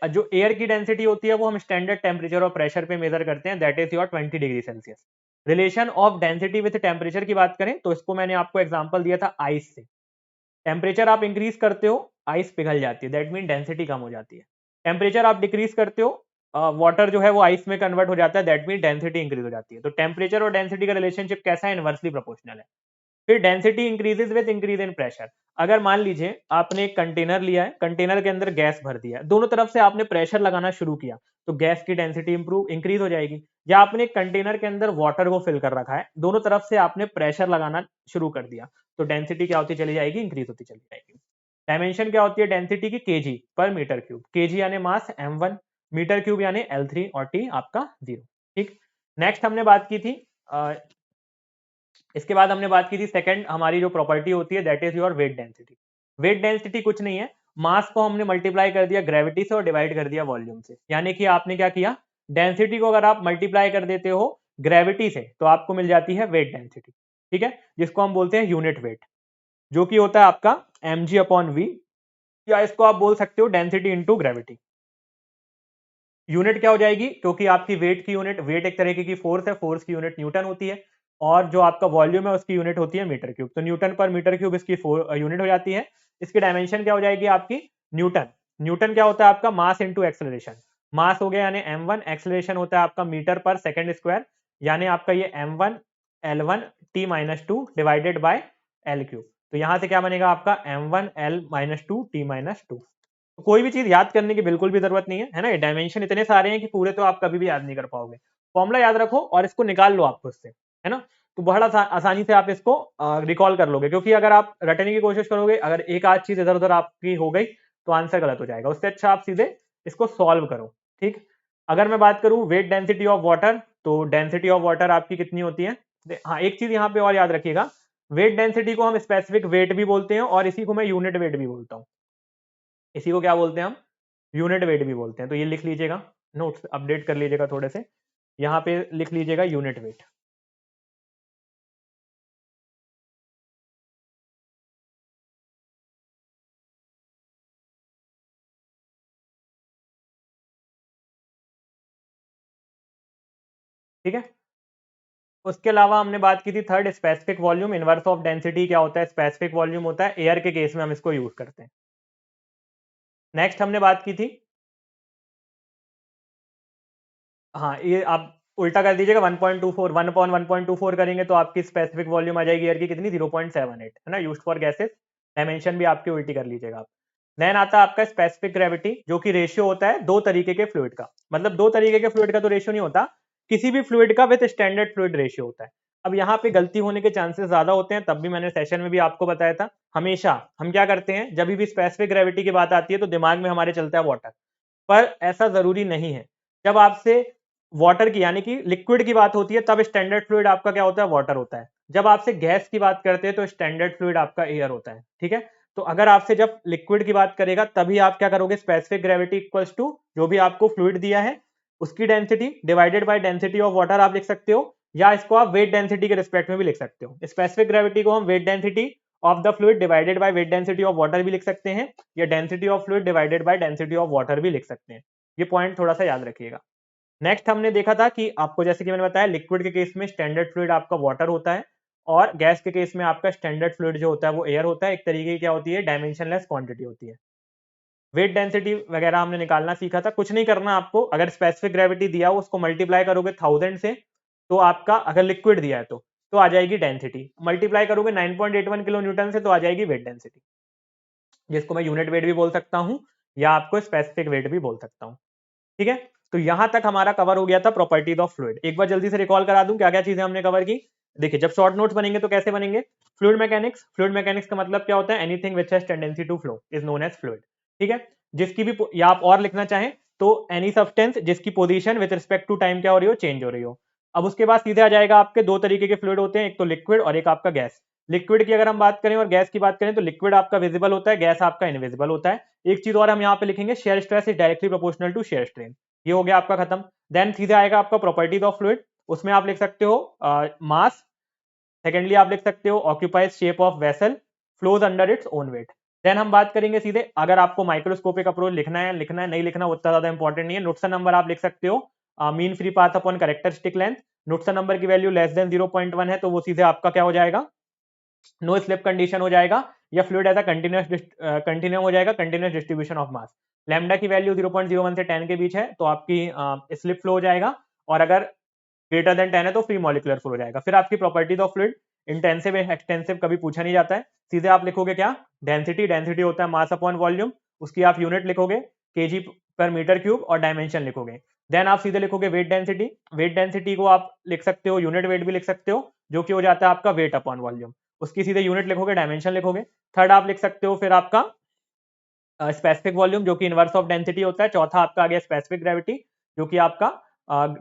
जो एयर की डेंसिटी होती है वो हम स्टैंडर्ड टेम्परेचर और प्रेशर पे मेजर करते हैं, that is your 20 degree Celsius. Relation of density with temperature की बात करें तो इसको मैंने आपको एग्जांपल दिया था आइस से। टेम्परेचर आप इंक्रीज करते हो, आइस पिघल जाती है, दैट मीन डेंसिटी कम हो जाती है। टेम्परेचर आप डिक्रीज करते हो, वाटर जो है वो आइस में कन्वर्ट हो जाता है, दैट मीन डेंसिटी इंक्रीज हो जाती है। तो टेम्परेचर और डेंसिटी का रिलेशनशिप कैसा है? इनवर्सली प्रोपोर्शनल है। फिर density increases with increase in pressure. अगर मान लीजिए आपने एक कंटेनर लिया है, कंटेनर के अंदर गैस भर दिया है, दोनों तरफ से आपने प्रेशर लगाना शुरू किया तो गैस की डेंसिटी इंक्रीज हो जाएगी। या आपने एक कंटेनर के अंदर वाटर को फिल कर रखा है, दोनों तरफ से आपने प्रेशर लगाना शुरू कर दिया तो डेंसिटी क्या होती चली जाएगी? इंक्रीज होती चली जाएगी। डायमेंशन क्या होती है डेंसिटी की? केजी पर मीटर क्यूब। केजी यानी मास m1, मीटर क्यूब यानी L3 और टी आपका 0। ठीक। नेक्स्ट हमने बात की थी इसके बाद हमने बात की थी सेकंड हमारी जो प्रॉपर्टी होती है that is your weight density. Weight density कुछ नहीं है, मास को हमने मल्टीप्लाई कर दिया ग्रेविटी से और डिवाइड कर दिया वॉल्यूम से। यानी कि आपने क्या किया? डेंसिटी को अगर आप मल्टीप्लाई कर देते हो ग्रेविटी से तो आपको मिल जाती है वेट डेंसिटी। ठीक है, जिसको हम बोलते हैं यूनिट वेट, जो कि होता है आपका mg अपॉन वी, या इसको आप बोल सकते हो डेंसिटी इंटू ग्रेविटी। यूनिट क्या हो जाएगी? क्योंकि आपकी वेट की यूनिट, वेट एक तरीके की फोर्स है, फोर्स की यूनिट न्यूटन होती है और जो आपका वॉल्यूम है उसकी यूनिट होती है मीटर क्यूब। तो न्यूटन पर मीटर क्यूब इसकी यूनिट हो जाती है। इसकी डायमेंशन क्या हो जाएगी आपकी? न्यूटन। न्यूटन क्या होता है आपका? Mass into acceleration. मास हो गया यानी m1, एक्सेलरेशन होता है आपका मीटर पर सेकंड स्क्वायर, यानी आपका ये m1 L1 t minus two divided by L cube. तो यहां से क्या बनेगा आपका? m1 L minus two T minus two. कोई भी चीज याद करने की बिल्कुल भी जरूरत नहीं है ना। ये डायमेंशन इतने सारे हैं कि पूरे तो आप कभी भी याद नहीं कर पाओगे। फॉर्मूला याद रखो और इसको निकाल लो आप खुद से, है ना। तो बड़ा आसानी से आप इसको रिकॉल कर लोगे, क्योंकि अगर आप रटने की कोशिश करोगे, अगर एक आध चीज इधर उधर आपकी हो गई तो आंसर गलत हो जाएगा। उससे अच्छा आप सीधे इसको सॉल्व करो। ठीक। अगर मैं बात करूं वेट डेंसिटी ऑफ वाटर, तो डेंसिटी ऑफ वाटर आपकी कितनी होती है? हाँ, एक चीज यहाँ पे और याद रखिएगा, वेट डेंसिटी को हम स्पेसिफिक वेट भी बोलते हैं और इसी को मैं यूनिट वेट भी बोलता हूँ। इसी को क्या बोलते हैं हम? यूनिट वेट भी बोलते हैं। तो ये लिख लीजिएगा, नोट्स अपडेट कर लीजिएगा थोड़े से, यहाँ पे लिख लीजिएगा यूनिट वेट। ठीक है। उसके अलावा हमने बात की थी third specific volume. Inverse of density क्या होता है? स्पेसिफिक वॉल्यूम होता है, एयर के केस में हम इसको यूज करते हैं। नेक्स्ट हमने बात की थी, हाँ ये आप उल्टा कर दीजिएगा, 1.24 1 अपॉन 1.24 करेंगे तो आपकी स्पेसिफिक वॉल्यूम आ जाएगी एयर की कितनी? 0.78, है ना, यूज्ड फॉर गैसेस। डायमेंशन भी आपकी उल्टी कर लीजिएगा आप। देन आता है आपका स्पेसिफिक ग्रेविटी, जो कि रेशियो होता है दो तरीके के फ्लूइड का। मतलब दो तरीके के फ्लूइड का तो रेशियो नहीं होता, किसी भी फ्लूइड का विद स्टैंडर्ड फ्लूइड रेशियो होता है। अब यहाँ पे गलती होने के चांसेस ज्यादा होते हैं, तब भी मैंने सेशन में भी आपको बताया था, हमेशा हम क्या करते हैं जब भी स्पेसिफिक ग्रेविटी की बात आती है तो दिमाग में हमारे चलता है वाटर, पर ऐसा जरूरी नहीं है। जब आपसे वाटर की यानी कि लिक्विड की बात होती है तब स्टैंडर्ड फ्लूइड आपका क्या होता है, वाटर होता है। जब आपसे गैस की बात करते हैं तो स्टैंडर्ड फ्लूइड आपका एयर होता है, ठीक है। तो अगर आपसे जब लिक्विड की बात करेगा तभी आप क्या करोगे, स्पेसिफिक ग्रेविटी इक्वल्स टू जो भी आपको फ्लूइड दिया है उसकी density divided by density of water आप लिख सकते हो, या इसको आप वेट डेंसिटी के रिस्पेक्ट में भी लिख सकते हो। स्पेसिफिक ग्रेविटी को हम weight density of the fluid divided by weight density of water भी लिख सकते हैं, या density of fluid divided by density of water भी लिख सकते हैं। ये पॉइंट थोड़ा सा याद रखिएगा। नेक्स्ट हमने देखा था कि आपको जैसे कि मैंने बताया लिक्विड के केस में स्टैंडर्ड फ्लूइड आपका वाटर होता है, और गैस के केस में आपका स्टैंडर्ड फ्लूइड जो होता है वो एयर होता है। एक तरीके की क्या होती है, डायमेंशनलेस क्वांटिटी होती है। वेट डेंसिटी वगैरह हमने निकालना सीखा था, कुछ नहीं करना आपको, अगर स्पेसिफिक ग्रेविटी दिया हो उसको मल्टीप्लाई करोगे 1000 से, तो आपका अगर लिक्विड दिया है तो आ जाएगी डेंसिटी, मल्टीप्लाई करोगे 9.81 किलो न्यूटन से तो आ जाएगी वेट डेंसिटी, जिसको मैं यूनिट वेट भी बोल सकता हूं या आपको स्पेसिफिक वेट भी बोल सकता हूं, ठीक है। तो यहां तक हमारा कवर हो गया था प्रॉपर्टीज ऑफ फ्लूइड। एक बार जल्दी से रिकॉल करा दूं क्या क्या चीजें हमने कवर की। देखिए जब शॉर्ट नोट्स बनेंगे तो कैसे बनेंगे, फ्लूइड मैकेनिक्स का मतलब क्या होता है, anything which has tendency to flow is known as fluid, ठीक है। जिसकी भी, या आप और लिखना चाहें तो एनी सब्सटेंस जिसकी position with respect to time क्या हो रही हो, चेंज हो रही हो। अब उसके बाद सीधे आ जाएगा आपके दो तरीके के फ्लूइड होते हैं, एक तो लिक्विड और एक आपका गैस। लिक्विड की अगर हम बात करें और गैस की बात करें तो लिक्विड आपका विजिबल होता है, गैस आपका इनविजिबल होता है। एक चीज और हम यहाँ पे लिखेंगे, shear stress is directly proportional to shear strain. ये हो गया आपका खत्म। देन सीधे आएगा आपका प्रॉपर्टीज ऑफ फ्लूइड, उसमें आप लिख सकते हो मास। सेकेंडली आप लिख सकते हो occupies shape of vessel, flows under its own weight. Then हम बात करेंगे सीधे, अगर आपको माइक्रोस्कोपिक अप्रोच लिखना है नहीं लिखना उतना ज्यादा इंपॉर्टेंट नहीं है, नुटसन नंबर आप लिख सकते हो, mean free path upon characteristic length. Knudsen number की वैल्यू लेस देन 0.1 है तो वो सीधे आपका क्या हो जाएगा, नो स्लिप कंडीशन हो जाएगा, या फ्लूइड एज अ कंटिन्यूम हो जाएगा, continuous distribution of mass. Lambda की वैल्यू 0.01 से 10 के बीच है तो आपकी स्लिप फ्लो हो जाएगा, और अगर ग्रेटर देन 10 है तो फ्री मॉलिकुलर फ्लो हो जाएगा। फिर आपकी properties of fluid, intensive extensive कभी पूछा नहीं जाता है, सीधे आप लिखोगे क्या, डेंसिटी होता है मास अपॉन वॉल्यूम, उसकी आप यूनिट लिखोगे केजी पर मीटर क्यूब और डायमेंशन लिखोगे। देन आप सीधे लिखोगे वेट डेंसिटी को आप लिख सकते हो, यूनिट वेट भी लिख सकते हो, जो कि हो जाता है आपका वेट अपॉन वॉल्यूम, उसकी सीधे यूनिट लिखोगे, डायमेंशन लिखोगे। थर्ड आप लिख सकते हो फिर आपका स्पेसिफिक वॉल्यूम जो कि इनवर्स ऑफ डेंसिटी होता है। चौथा आपका आ गया स्पेसिफिक ग्रेविटी जो कि आपका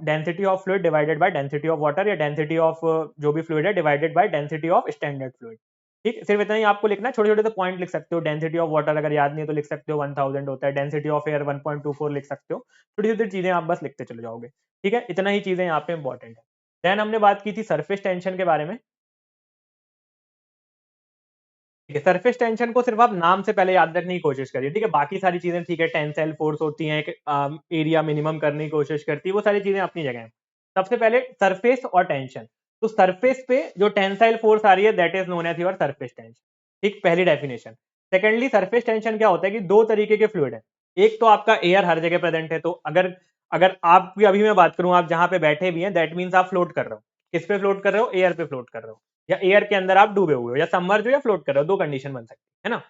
density of fluid divided by density of water, या डेंसिटी ऑफ जो भी फ्लूइड है divided by density of standard fluid. ठीक, सिर्फ इतना ही आपको लिखना है, छोटे छोटे तो पॉइंट लिख सकते हो। डेंसिटी ऑफ वाटर अगर याद नहीं है तो लिख सकते हो 1000 होता है, डेंसिटी ऑफ एयर 1.24 लिख सकते हो। छोटी छोटी चीजें आप बस लिखते चले जाओगे, ठीक है। इतना ही चीजें यहाँ पे इंपॉर्टेंट है। देन हमने बात की थी सरफेस टेंशन के बारे में। ठीक है, सरफेस टेंशन को सिर्फ आप नाम से पहले याद रखने की कोशिश करिए, ठीक है। बाकी सारी चीजें ठीक है, टेंसाइल फोर्स होती है, एरिया मिनिमम करने की कोशिश करती है, वो सारी चीजें अपनी जगह हैं। सबसे पहले सरफेस और टेंशन, तो सरफेस पे जो टेंसाइल फोर्स आ रही है that is known as your surface tension, ठीक, पहली डेफिनेशन। सेकेंडली सरफेस टेंशन क्या होता है कि दो तरीके के फ्लूइड है, एक तो आपका एयर हर जगह प्रेजेंट है, तो अगर अगर आपकी अभी मैं बात करूं, आप जहां पे बैठे भी हैं दैट मीन्स आप फ्लोट कर रहे हो। किस पे फ्लोट कर रहे हो, एयर पे फ्लोट कर रहे हो, या एयर के अंदर आप डूबे हुए हो, या सबमर्ज हो या फ्लोट कर रहे हो, दो कंडीशन बन सकती है ना।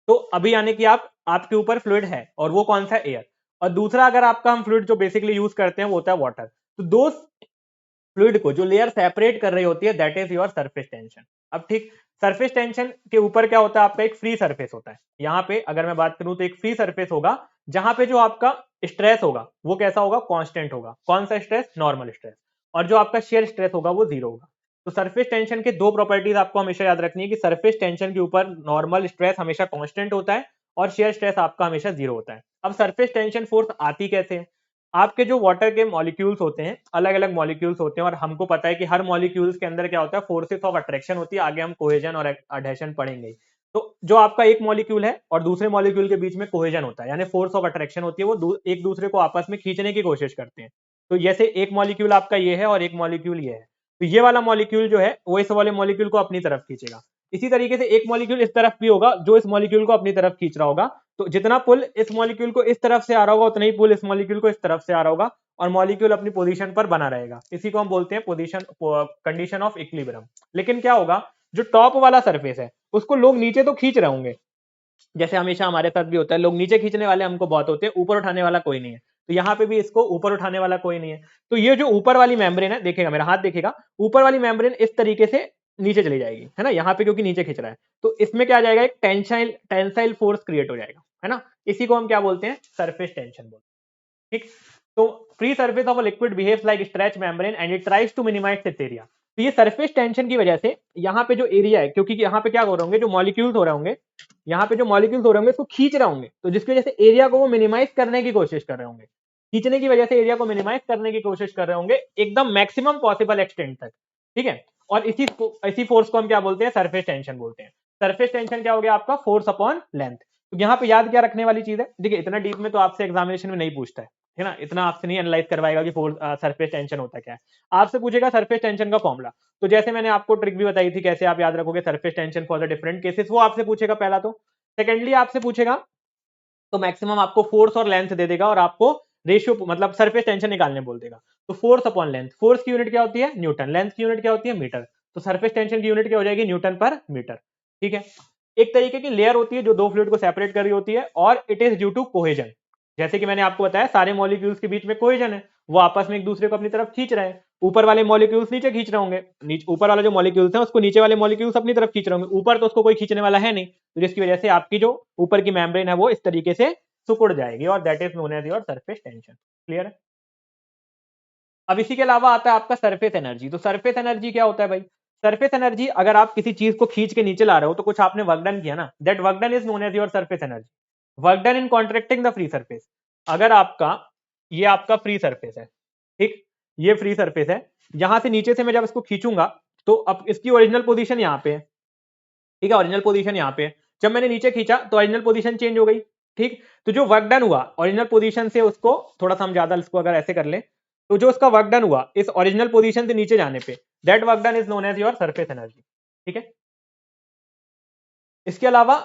तो अभी यानी कि आपके ऊपर फ्लूइड है और वो कौन सा, एयर। और दूसरा अगर आपका हम फ्लूइड जो बेसिकली यूज करते हैं वो होता है वाटर। तो दो फ्लूइड को जो लेयर सेपरेट कर रही होती है that is your surface tension. अब ठीक, सरफेस टेंशन के ऊपर क्या होता है, आपका एक फ्री सरफेस होता है। यहाँ पे अगर मैं बात करूं तो एक फ्री सरफेस होगा जहां पे जो आपका स्ट्रेस होगा वो कैसा होगा, कांस्टेंट होगा। कौन सा स्ट्रेस, नॉर्मल स्ट्रेस। और जो आपका शेयर स्ट्रेस होगा वो जीरो होगा। तो सरफेस टेंशन के दो प्रॉपर्टीज आपको हमेशा याद रखनी है कि सरफेस टेंशन के ऊपर नॉर्मल स्ट्रेस हमेशा कांस्टेंट होता है और शेयर स्ट्रेस आपका हमेशा जीरो होता है। अब सरफेस टेंशन फोर्स आती कैसे है, आपके जो वाटर के मॉलिक्यूल्स होते हैं, अलग अलग मॉलिक्यूल्स होते हैं, और हमको पता है कि हर मॉलिक्यूल्स के अंदर क्या होता है, फोर्सेस ऑफ अट्रैक्शन होती है। आगे हम कोहेजन और अडहेशन पढ़ेंगे। तो जो आपका एक मॉलिक्यूल है और दूसरे मॉलिक्यूल के बीच में कोहेजन होता है, यानी फोर्स ऑफ अट्रैक्शन होती है, वो एक दूसरे को आपस में खींचने की कोशिश करते हैं। तो जैसे एक मॉलिक्यूल आपका ये है और एक मॉलिक्यूल ये है, तो ये वाला मॉलिक्यूल जो है वो इस वाले मॉलिक्यूल को अपनी तरफ खींचेगा। इसी तरीके से एक मॉलिक्यूल इस तरफ भी होगा जो इस मॉलिक्यूल को अपनी तरफ खींच रहा होगा। तो जितना पुल इस मॉलिक्यूल को इस तरफ से आ रहा होगा उतना ही पुल इस मॉलिक्यूल को इस तरफ से आ रहा होगा, और मॉलिक्यूल अपनी पोजीशन पर बना रहेगा। इसी को हम बोलते हैं पोजीशन कंडीशन ऑफ इक्विलिब्रियम। लेकिन क्या होगा, जो टॉप वाला सरफेस है उसको लोग नीचे तो खींच रहे होंगे, जैसे हमेशा हमारे साथ भी होता है, लोग नीचे खींचने वाले हमको बहुत होते हैं, ऊपर उठाने वाला कोई नहीं है। तो यहाँ पे भी इसको ऊपर उठाने वाला कोई नहीं है। तो ये जो ऊपर वाली मेम्ब्रेन है, देखिएगा मेरा हाथ देखिएगा, ऊपर वाली मेम्ब्रेन इस तरीके से नीचे चली जाएगी, है ना, यहाँ पे क्योंकि नीचे खींच रहा है, तो इसमें क्या आ जाएगा, एक टेंसाइल फोर्स क्रिएट हो जाएगा, है ना। इसी को हम क्या बोलते हैं, सरफेस टेंशन बोलते हैं, ठीक। तो free surface of a liquid behaves like stretch membrane and it tries to minimise its area. तो ये सरफेस टेंशन की वजह से यहाँ पे जो एरिया है, क्योंकि यहाँ पे क्या हो रहे होंगे, जो मॉलिक्यूल्स हो रहे होंगे, यहाँ पे जो मॉलिक्यूल्स हो रहे होंगे इसको खींच रहे होंगे, तो जिसकी वजह से एरिया को वो मिनिमाइज करने की कोशिश कर रहे होंगे, खींचने की वजह से एरिया को मिनिमाइज करने की कोशिश कर रहे होंगे एकदम मैक्सिमम पॉसिबल एक्सटेंट तक, ठीक है। और इसी फोर्स को हम क्या बोलते हैं, सरफेस टेंशन बोलते हैं। सरफेस टेंशन क्या हो गया आपका, फोर्स अपॉन लेंथ। तो यहाँ पे याद क्या रखने वाली चीज है, देखिए इतना डीप में तो आपसे एग्जामिनेशन में नहीं पूछता है ना, इतना आपसे नहीं एनालाइज करवाएगा कि सरफेस टेंशन होता क्या है। आपसे पूछेगा सरफेस टेंशन का फॉर्मूला। तो जैसे मैंने आपको ट्रिक भी बताई थी कैसे आप याद रखोगे surface tension for the different cases, वो आपसे पूछेगा पहला। तो सेकेंडली आपसे पूछेगा तो मैक्सिमम आपको फोर्स और लेंथ दे देगा और आपको रेशियो मतलब सरफेस टेंशन निकालने बोल देगा। तो फोर्स अपॉन लेंथ, फोर्स की यूनिट क्या होती है, न्यूटन, लेंथ की यूनिट क्या होती है, मीटर। तो सरफेस टेंशन की यूनिट क्या हो जाएगी, न्यूटन पर मीटर, ठीक है। एक तरीके की लेयर होती है जो दो फ्लूइड को सेपरेट कर रही होती है, और it is due to cohesion. जैसे कि मैंने आपको बताया सारे मॉलिक्यूल्स के बीच में कोहेजन है, वो आपस में एक दूसरे को अपनी तरफ खींच रहे हैं। ऊपर वाले मॉलिक्यूल्स नीचे खींच रहे होंगे, ऊपर वाला जो मॉलिक्यूल्स है उसको नीचे वाले मॉलिक्यूल्स अपनी तरफ खींच रहे होंगे, ऊपर तो उसको कोई खींचने वाला है नहीं, तो जिसकी वजह से आपकी जो ऊपर की मेम्ब्रेन है वो इस तरीके से सिकुड़ जाएगी, और that is known as your surface tension. Clear है। अब इसी के अलावा आता है आपका सरफेस एनर्जी। तो सरफेस एनर्जी क्या होता है भाई, सरफेस एनर्जी, अगर आप किसी चीज को खींच के नीचे ला रहे हो तो कुछ आपने वर्क डन किया ना, that work done is known as your surface energy. Work done in contracting the free surface. अगर आपका ये आपका फ्री सरफेस है, ठीक, ये फ्री सरफेस है, यहां से नीचे से मैं जब इसको खींचूंगा तो अब इसकी ओरिजिनल पोजीशन यहां पे है, ठीक है, ओरिजिनल पोजीशन यहाँ पे है। जब मैंने नीचे खींचा तो ओरिजिनल पोजीशन चेंज हो गई, ठीक। तो जो वर्क डन हुआ ओरिजिनल पोजीशन से, उसको थोड़ा सा हम ज्यादा इसको अगर ऐसे कर लें, तो जो उसका वर्क डन हुआ इस ओरिजिनल पोजीशन से नीचे जाने पे, that work done is known as your surface energy, ठीक है। इसके अलावा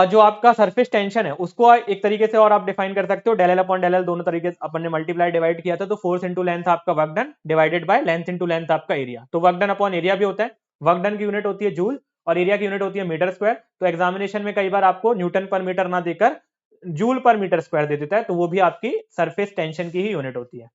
जो आपका सरफेस टेंशन है उसको एक तरीके से और आप डिफाइन कर सकते हो, del L upon del L, दोनों तरीके से अपन ने मल्टीप्लाई डिवाइड किया था, तो फोर्स इंटू लेंथ आपका work done divided by length into length आपका एरिया। तो वर्क डन अपॉन एरिया भी होता है, वर्क डन की यूनिट होती है जूल और एरिया की यूनिट होती है मीटर स्क्वायर। तो एग्जामिनेशन में कई बार आपको न्यूटन पर मीटर ना देकर जूल पर मीटर स्क्वायर दे देता है, तो वो भी आपकी सरफेस टेंशन की ही यूनिट होती है।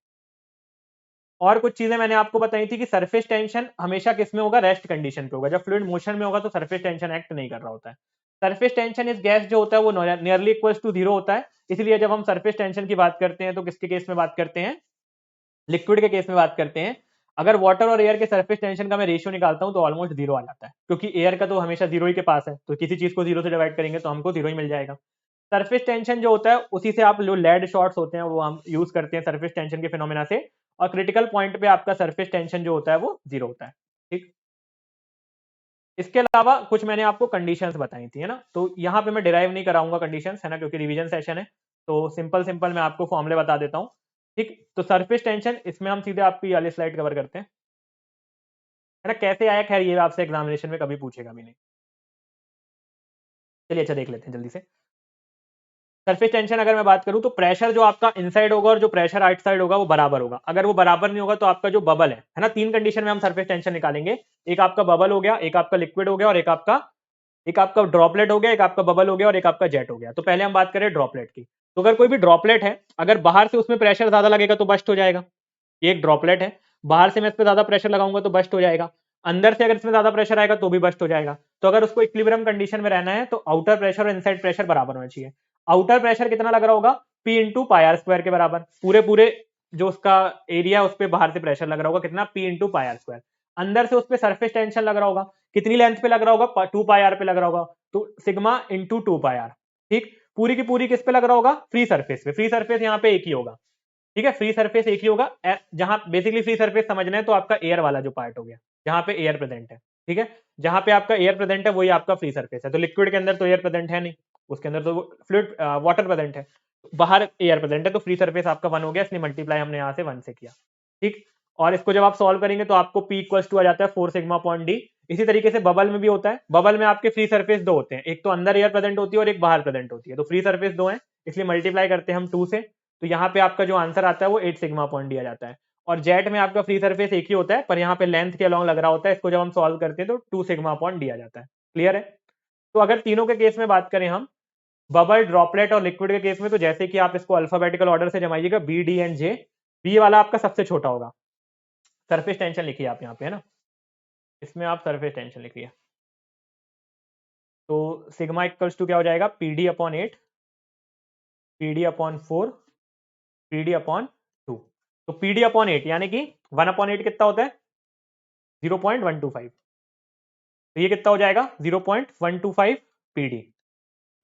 और कुछ चीजें मैंने आपको बताई थी कि सरफेस टेंशन हमेशा किस में होगा, रेस्ट कंडीशन पे होगा। जब फ्लूइड मोशन में होगा तो सरफेस टेंशन एक्ट नहीं कर रहा होता है। सरफेस टेंशन इस गैस जो होता है वो नियरली इक्वल्स टू जीरो होता है। इसलिए जब हम सरफेस टेंशन की बात करते हैं तो किसके केस में बात करते हैं, लिक्विड के केस में बात करते हैं। अगर वाटर और एयर के सरफेस टेंशन का मैं रेशियो निकालता हूं तो ऑलमोस्ट जीरो आ जाता है, क्योंकि एयर का तो हमेशा जीरो ही के पास है, तो किसी चीज को जीरो से डिवाइड करेंगे तो हमको जीरो ही मिल जाएगा। सरफेस टेंशन जो होता है उसी से आप जो लेड शॉट्स होते हैं वो हम यूज करते हैं सरफेस टेंशन के फिनोमेना से, और क्रिटिकल पॉइंट पे आपका सरफेस टेंशन जो होता है वो जीरो होता है, ठीक। इसके अलावा कुछ मैंने आपको कंडीशंस बताई थी, है ना, तो यहाँ पे मैं डिराइव नहीं कराऊंगा कंडीशंस, है ना, क्योंकि रिवीजन सेशन है। तो सिंपल सिंपल मैं आपको फॉर्मूले बता देता हूँ, ठीक। तो सरफेस टेंशन, इसमें हम सीधे आपकी वाली स्लाइड कवर करते हैं, है ना। कैसे आया, खैर ये आपसे एग्जामिनेशन में कभी पूछेगा भी नहीं। चलिए अच्छा देख लेते हैं जल्दी से। सरफेस टेंशन अगर मैं बात करूं तो प्रेशर जो आपका इनसाइड होगा और जो प्रेशर आउटसाइड होगा वो बराबर होगा। अगर वो बराबर नहीं होगा तो आपका जो बबल है ना, तीन कंडीशन में हम सरफेस टेंशन निकालेंगे। एक आपका बबल हो गया, एक आपका लिक्विड हो गया, और एक आपका ड्रॉपलेट हो गया, एक आपका बबल हो गया, और एक आपका जेट हो गया। तो पहले हम बात करें ड्रॉपलेट की। तो अगर कोई भी ड्रॉपलेट है, अगर बाहर से उसमें प्रेशर ज्यादा लगेगा तो बस्ट हो जाएगा। ये एक ड्रॉपलेट है, बाहर से मैं इस पर ज्यादा प्रेशर लगाऊंगा तो बस्ट हो जाएगा, अंदर से अगर इसमें ज्यादा प्रेशर आएगा तो भी बस्ट हो जाएगा। तो अगर उसको इक्विलिब्रियम कंडीशन में रहना है तो आउटर प्रेशर और इनसाइड प्रेशर बराबर होना चाहिए। आउटर प्रेशर कितना लग रहा होगा, P into pi R square के बराबर, पूरे पूरे जो उसका एरिया उस पर बाहर से प्रेशर लग रहा होगा कितना, P into pi R square. अंदर से उस पर सरफेस टेंशन लग रहा होगा, कितनी लेंथ पे लग रहा होगा, टू पाई आर पे लग रहा होगा, तो sigma into two pi R, ठीक। पूरी की पूरी किस पे लग रहा होगा, फ्री सरफेस पे। फ्री सरफेस यहाँ पे एक ही होगा, ठीक है, फ्री सरफेस एक ही होगा। जहां बेसिकली फ्री सरफेस समझना है तो आपका एयर वाला जो पार्ट हो गया, जहां पे एयर प्रेजेंट है, ठीक है, जहां पे आपका एयर प्रेजेंट है वही आपका फ्री सरफेस है। तो लिक्विड के अंदर तो एयर प्रेजेंट है नहीं, उसके अंदर तो फ्लूइड वाटर प्रेजेंट है, बाहर एयर प्रेजेंट है, तो फ्री सरफेस आपका वन हो गया, इसलिए मल्टीप्लाई हमने यहाँ से वन से किया, ठीक। और इसको जब आप सॉल्व करेंगे तो आपको P इक्वल्स टू आ जाता है 4 सिग्मा अपॉन डी। इसी तरीके से बबल में भी होता है, बबल में आपके फ्री सरफेस दो होते हैं, एक तो अंदर एयर प्रेजेंट होती है और एक बाहर प्रेजेंट होती है। तो फ्री सरफेस दो है, इसलिए मल्टीप्लाई करते हैं हम 2 से, तो यहाँ पे आपका जो आंसर आता है वो 8 सिग्मा अपॉन डी आ जाता है। और जेट में आपका फ्री सरफेस एक ही होता है, पर यहाँ पे लेंथ के अलॉन्ग लग रहा होता है, इसको जब हम सॉल्व करते हैं तो 2 सिग्मा अपॉन डी आ जाता है। क्लियर है। तो अगर तीनों के केस में बात करें हम, बबल, ड्रॉपलेट और लिक्विड के केस में तो जैसे कि आप इसको अल्फाबेटिकल ऑर्डर से जमाइएगा, B, D and J. B वाला आपका सबसे छोटा होगा। सरफेस टेंशन लिखिए आप यहाँ पे, है ना, इसमें आप सरफेस टेंशन लिखिए। तो सिग्मा इक्वल्स टू क्या हो जाएगा, P D upon 8, P D upon 4, P D upon 2। तो पी डी अपॉन 8 यानी कि 1/8 कितना होता है, 0.125। तो ये कितना हो जाएगा, 0.125 पी डी।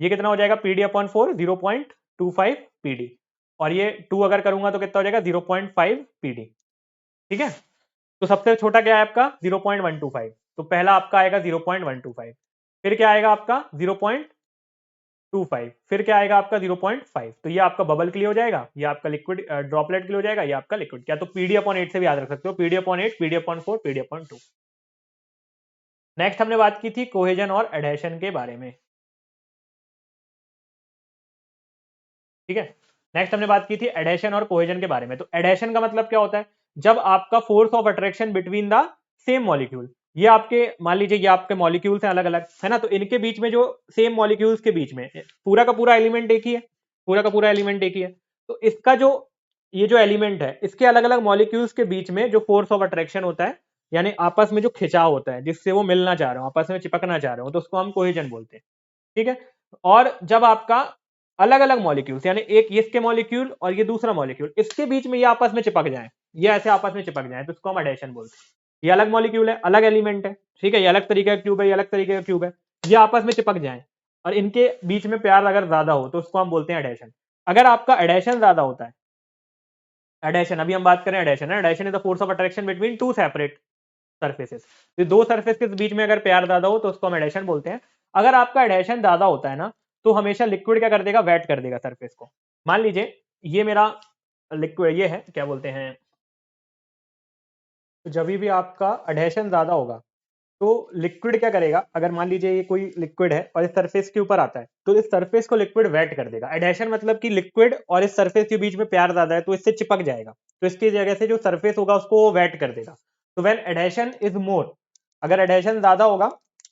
ये कितना हो जाएगा, P D upon 4, 0.25 P D. और ये 2 अगर करूंगा तो कितना हो जाएगा, 0.5 पी डी। ठीक है, तो सबसे छोटा क्या है आपका, 0.125। तो पहला आपका आएगा 0.125, फिर क्या आएगा आपका 0.25, फिर क्या आएगा आपका 0.5। तो ये आपका बबल के लिए हो जाएगा, ये आपका लिक्विड ड्रॉपलेट के लिए हो जाएगा, ये आपका लिक्विड। क्या तो पीडी अपॉन 8 से भी याद रख सकते हो, PD upon 8, PD upon 4, PD upon 2। Next हमने बात की थी कोहेजन और एडेशन के बारे में। ठीक है, नेक्स्ट हमने बात की थी एडेशन और कोहेजन के बारे में। तो एडेशन का मतलब क्या होता है, जब आपका force of attraction between the same molecule, ये आपके मान लीजिए ये आपके मॉलिक्यूल्स हैं अलग अलग, है ना, तो इनके बीच में जो सेम मॉलिक्यूल्स के बीच में पूरा का पूरा एलिमेंट एक ही है, पूरा का पूरा एलिमेंट एक ही है, तो इसका जो ये जो एलिमेंट है इसके अलग अलग मॉलिक्यूल्स के बीच में जो फोर्स ऑफ अट्रैक्शन होता है, यानी आपस में जो खिंचाव होता है जिससे वो मिलना चाह रहे हो, आपस में चिपकना चाह रहे हो, तो उसको हम कोहेजन बोलते हैं। ठीक है, और जब आपका अलग अलग मॉलिक्यूल्स यानी एक इसके मॉलिक्यूल और ये दूसरा मॉलिक्यूल, इसके बीच में ये आपस में चिपक जाए, ये ऐसे आपस में चिपक जाए, तो इसको हम एडेशन बोलते हैं। ये अलग मॉलिक्यूल है, अलग एलिमेंट है, ठीक है, ये अलग तरीके का क्यूब है, ये अलग तरीके का क्यूब है, ये आपस में चिपक जाए और इनके बीच में प्यार अगर ज्यादा हो तो उसको हम बोलते हैं एडेशन। अगर आपका एडेशन ज्यादा होता है, एडेशन अभी हम बात करें एडेशन है, adhesion is the force of attraction between two separate surfaces. तो दो सरफेस के बीच में अगर प्यार ज्यादा हो तो उसको हम एडेशन बोलते हैं। अगर आपका एडेशन ज्यादा होता है ना, तो हमेशा लिक्विड क्या कर देगा, वेट कर देगा सरफेस को। मान लीजिए ये मेरा लिक्विड ये है, क्या बोलते हैं, तो जब भी आपका एडेशन ज्यादा होगा तो लिक्विड क्या करेगा, अगर मान लीजिए ये कोई लिक्विड है और इस सरफेस के ऊपर आता है तो इस सरफेस को लिक्विड वेट कर देगा। एडेशन मतलब कि लिक्विड और इस सरफेस के बीच में प्यार ज्यादा है तो इससे चिपक जाएगा, तो इसकी जगह से जो सरफेस होगा उसको वो वेट कर देगा। तो व्हेन एडेशन इज मोर, अगर एडेशन ज्यादा होगा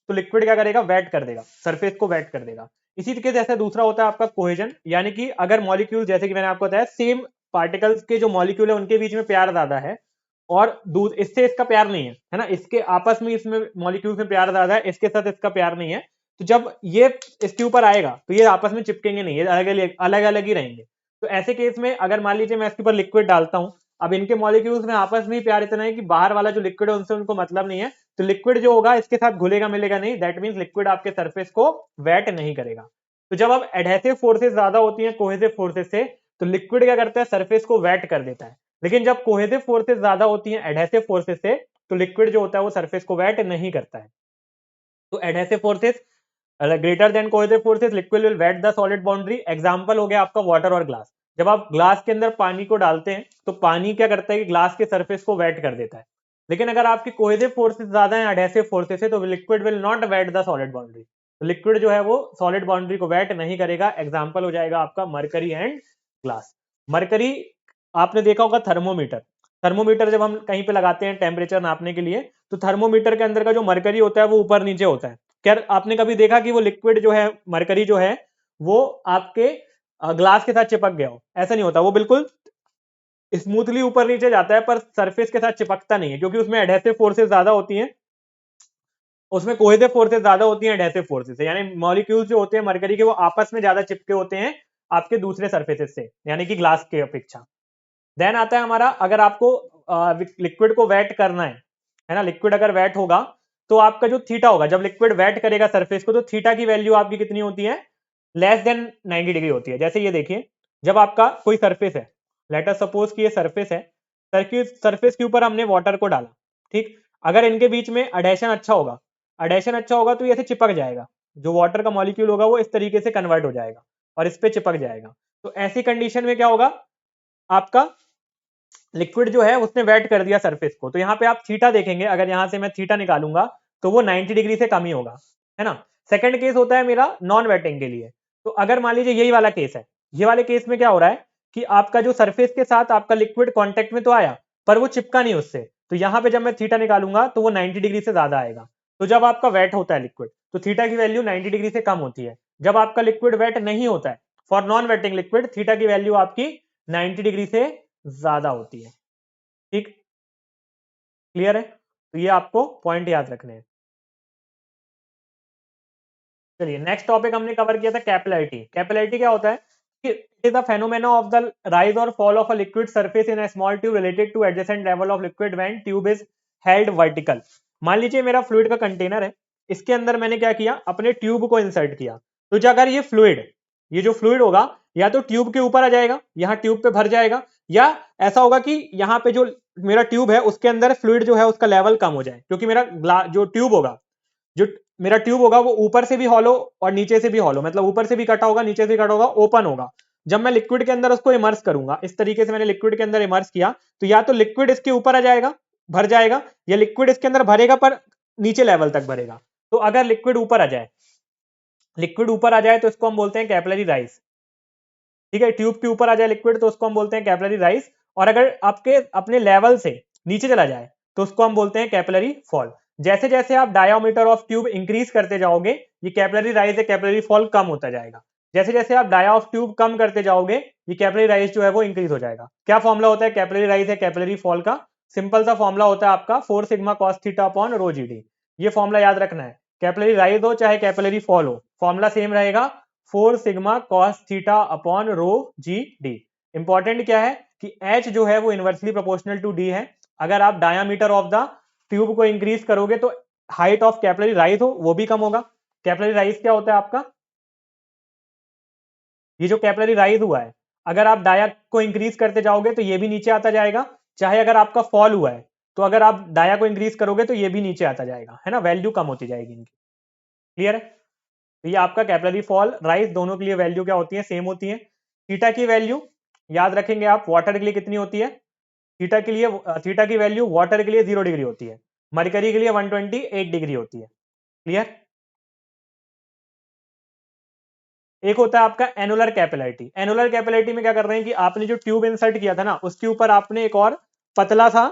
तो लिक्विड क्या करेगा, वेट कर देगा, सरफेस को वेट कर देगा। इसी तरीके से दूसरा होता है आपका कोहेजन, यानी कि अगर मॉलिक्यूल, जैसे कि मैंने आपको बताया, सेम पार्टिकल्स के जो मॉलिक्यूल है उनके बीच में प्यार ज्यादा है और दूध इससे इसका प्यार नहीं है ना, इसके आपस में इसमें मॉलिक्यूल्स में प्यार ज्यादा है, इसके साथ इसका प्यार नहीं है, तो जब ये इसके ऊपर आएगा तो ये आपस में चिपकेंगे नहीं, ये अलग अलग ही रहेंगे। तो ऐसे केस में अगर मान लीजिए मैं इसके ऊपर लिक्विड डालता हूं, अब इनके मॉलिक्यूल्स में आपस में ही प्यार इतना है कि बाहर वाला जो लिक्विड है उनसे उनको मतलब नहीं है, तो लिक्विड जो होगा इसके साथ घुलेगा मिलेगा नहीं, दैट मीन्स लिक्विड आपके सरफेस को वेट नहीं करेगा। तो जब अब एडहेसिव फोर्सेस ज्यादा होती हैं कोहेसिव फोर्सेस से, तो लिक्विड क्या करता है, सरफेस को वेट कर देता है। लेकिन जब कोहेसिव फोर्सेस ज्यादा होती हैं एडहेसिव फोर्सेस से, तो लिक्विड जो होता है वो सरफेस को वेट नहीं करता है। तो adhesive forces greater than cohesive forces, liquid will wet the solid boundary. Example हो गया आपका वाटर और ग्लास। जब आप ग्लास के अंदर पानी को डालते हैं तो पानी क्या करता है कि ग्लास के सरफेस को वेट कर देता है। लेकिन अगर आपकी कोहेसिव फोर्सेस ज्यादा है एडहेसिव फोर्सेस से, तो liquid will not wet the solid boundary. तो लिक्विड जो है वो सॉलिड बाउंड्री को वेट नहीं करेगा। एग्जांपल हो जाएगा आपका मरकरी एंड ग्लास। मरकरी, आपने देखा होगा थर्मोमीटर, थर्मोमीटर जब हम कहीं पे लगाते हैं टेम्परेचर नापने के लिए, तो थर्मोमीटर के अंदर का जो मरकरी होता है वो ऊपर नीचे होता है। क्या आपने कभी देखा कि वो लिक्विड जो है, मरकरी जो है, वो आपके ग्लास के साथ चिपक गया हो? ऐसा नहीं होता, वो बिल्कुल स्मूथली ऊपर नीचे जाता है पर सरफेस के साथ चिपकता नहीं है, क्योंकि उसमें एडहेसिव फोर्सेस ज्यादा होती हैं, उसमें कोहेसिव फोर्सेस ज्यादा होती हैं एडहेसिव फोर्सेस से, यानी मॉलिक्यूल्स जो होते हैं मरकरी के वो आपस में ज्यादा चिपके होते हैं आपके दूसरे सरफेसेस से, यानी कि ग्लास के अपेक्षा। देन आता है हमारा, अगर आपको लिक्विड को वेट करना है ना, लिक्विड अगर वेट होगा तो आपका जो थीटा होगा, जब लिक्विड वेट करेगा सरफेस को, तो थीटा की वैल्यू आपकी कितनी होती है, लेस देन 90 डिग्री होती है। जैसे ये देखिए, जब आपका कोई सरफेस है, लेट अस सपोज कि ये सरफेस है, सरफेस के ऊपर हमने वाटर को डाला, ठीक, अगर इनके बीच में अडेशन अच्छा होगा, अडेशन अच्छा होगा तो ये ऐसे चिपक जाएगा, जो वाटर का मॉलिक्यूल होगा वो इस तरीके से कन्वर्ट हो जाएगा और इस पे चिपक जाएगा। तो ऐसी कंडीशन में क्या होगा, आपका लिक्विड जो है उसने वेट कर दिया सरफेस को, तो यहाँ पे आप थीटा देखेंगे, अगर यहाँ से मैं थीटा निकालूंगा तो वो 90 डिग्री से कम ही होगा, है ना। सेकंड केस होता है मेरा नॉन वेटिंग के लिए। तो अगर मान लीजिए यही वाला केस है, ये वाले केस में क्या हो रहा है कि आपका जो सरफेस के साथ आपका लिक्विड कांटेक्ट में तो आया पर वो चिपका नहीं उससे, तो यहाँ पे जब मैं थीटा निकालूंगा तो वो 90 डिग्री से ज्यादा आएगा। तो जब आपका वेट होता है लिक्विड तो थीटा की वैल्यू 90 डिग्री से कम होती है। जब आपका लिक्विड वेट नहीं होता है। For non waiting liquid theta की वैल्यू आपकी 90 डिग्री से ज्यादा होती है। ठीक, क्लियर है? तो ये आपको पॉइंट याद रखने हैं। चलिए नेक्स्ट टॉपिक हमने कवर किया था कैपिलैरिटी। कैपिलैरिटी क्या होता है कि it is the phenomena of the rise और fall of a liquid surface in a small tube related to adjacent level of liquid when tube is held vertical. मान लीजिए मेरा फ्लूइड का कंटेनर है, इसके अंदर मैंने क्या किया, अपने ट्यूब को इंसर्ट किया। तो जो अगर ये फ्लूइड, ये जो फ्लूइड होगा या तो ट्यूब के ऊपर आ जाएगा, यहाँ ट्यूब पे भर जाएगा, या ऐसा होगा कि यहाँ पे जो मेरा ट्यूब है उसके अंदर फ्लूइड जो है उसका लेवल कम हो जाए, क्योंकि मेरा जो ट्यूब होगा, जो मेरा ट्यूब होगा वो ऊपर से भी हॉलो और नीचे से भी हॉलो, मतलब ऊपर से भी कटा होगा नीचे से भी कटा होगा, ओपन होगा। जब मैं लिक्विड के अंदर उसको इमर्स करूंगा, इस तरीके से मैंने लिक्विड के अंदर इमर्स किया, तो या तो लिक्विड इसके ऊपर आ जाएगा, भर जाएगा, या लिक्विड इसके अंदर भरेगा पर नीचे लेवल तक भरेगा। तो अगर लिक्विड ऊपर आ जाए, लिक्विड ऊपर आ जाए तो इसको हम बोलते हैं कैपिलरी राइज। ठीक है, ट्यूब के ऊपर आ जाए लिक्विड तो उसको हम बोलते हैं कैपिलरी राइज, और अगर आपके अपने लेवल से नीचे चला जाए तो उसको हम बोलते हैं कैपिलरी फॉल। जैसे जैसे आप डायामीटर ऑफ ट्यूब इंक्रीज करते जाओगे, ये कैपिलरी राइज या कैपिलरी फॉल कम होता जाएगा। जैसे जैसे आप डाया ऑफ ट्यूब कम करते जाओगे, ये कैपिलरी राइज जो है वो इंक्रीज हो जाएगा। क्या फॉर्मुला होता है कैपिलरी राइज या कैपिलरी फॉल का? सिंपल सा फॉर्मुला होता है आपका 4 sigma cos theta upon rho G D. ये फॉर्मुला याद रखना है, कैपिलरी राइज हो चाहे कैपिलरी फॉल हो, फॉर्मुला सेम रहेगा, 4 sigma cos theta upon rho G D. Important क्या है कि एच जो है वो इनवर्सली प्रोपोर्शनल टू डी है। अगर आप डायामीटर ऑफ द ट्यूब को इंक्रीज करोगे तो हाइट ऑफ कैपिलरी राइज हो वो भी कम होगा। कैपिलरी राइज क्या होता है आपका? ये जो कैपिलरी राइज हुआ है, अगर आप डाया को इंक्रीज करते जाओगे तो ये भी नीचे आता जाएगा, चाहे अगर आपका फॉल हुआ है तो अगर आप डाया को इंक्रीज करोगे तो ये भी नीचे आता जाएगा, है ना, वैल्यू कम होती जाएगी इनकी। क्लियर है? तो ये आपका कैपिलरी फॉल राइज दोनों के लिए वैल्यू क्या होती है? सेम होती है। थीटा की वैल्यू याद रखेंगे आप, वाटर के लिए कितनी होती है? थीटा के लिए थीटा की वैल्यू वाटर के लिए 0 डिग्री होती है, मरकरी के लिए 128 डिग्री होती है। क्लियर? एक होता है आपका एनुलर कैपिलैरिटी। एनुलर कैपिलैरिटी में क्या कर रहे हैं कि आपने जो ट्यूब इंसर्ट किया था ना, उसके ऊपर आपने एक और पतला सा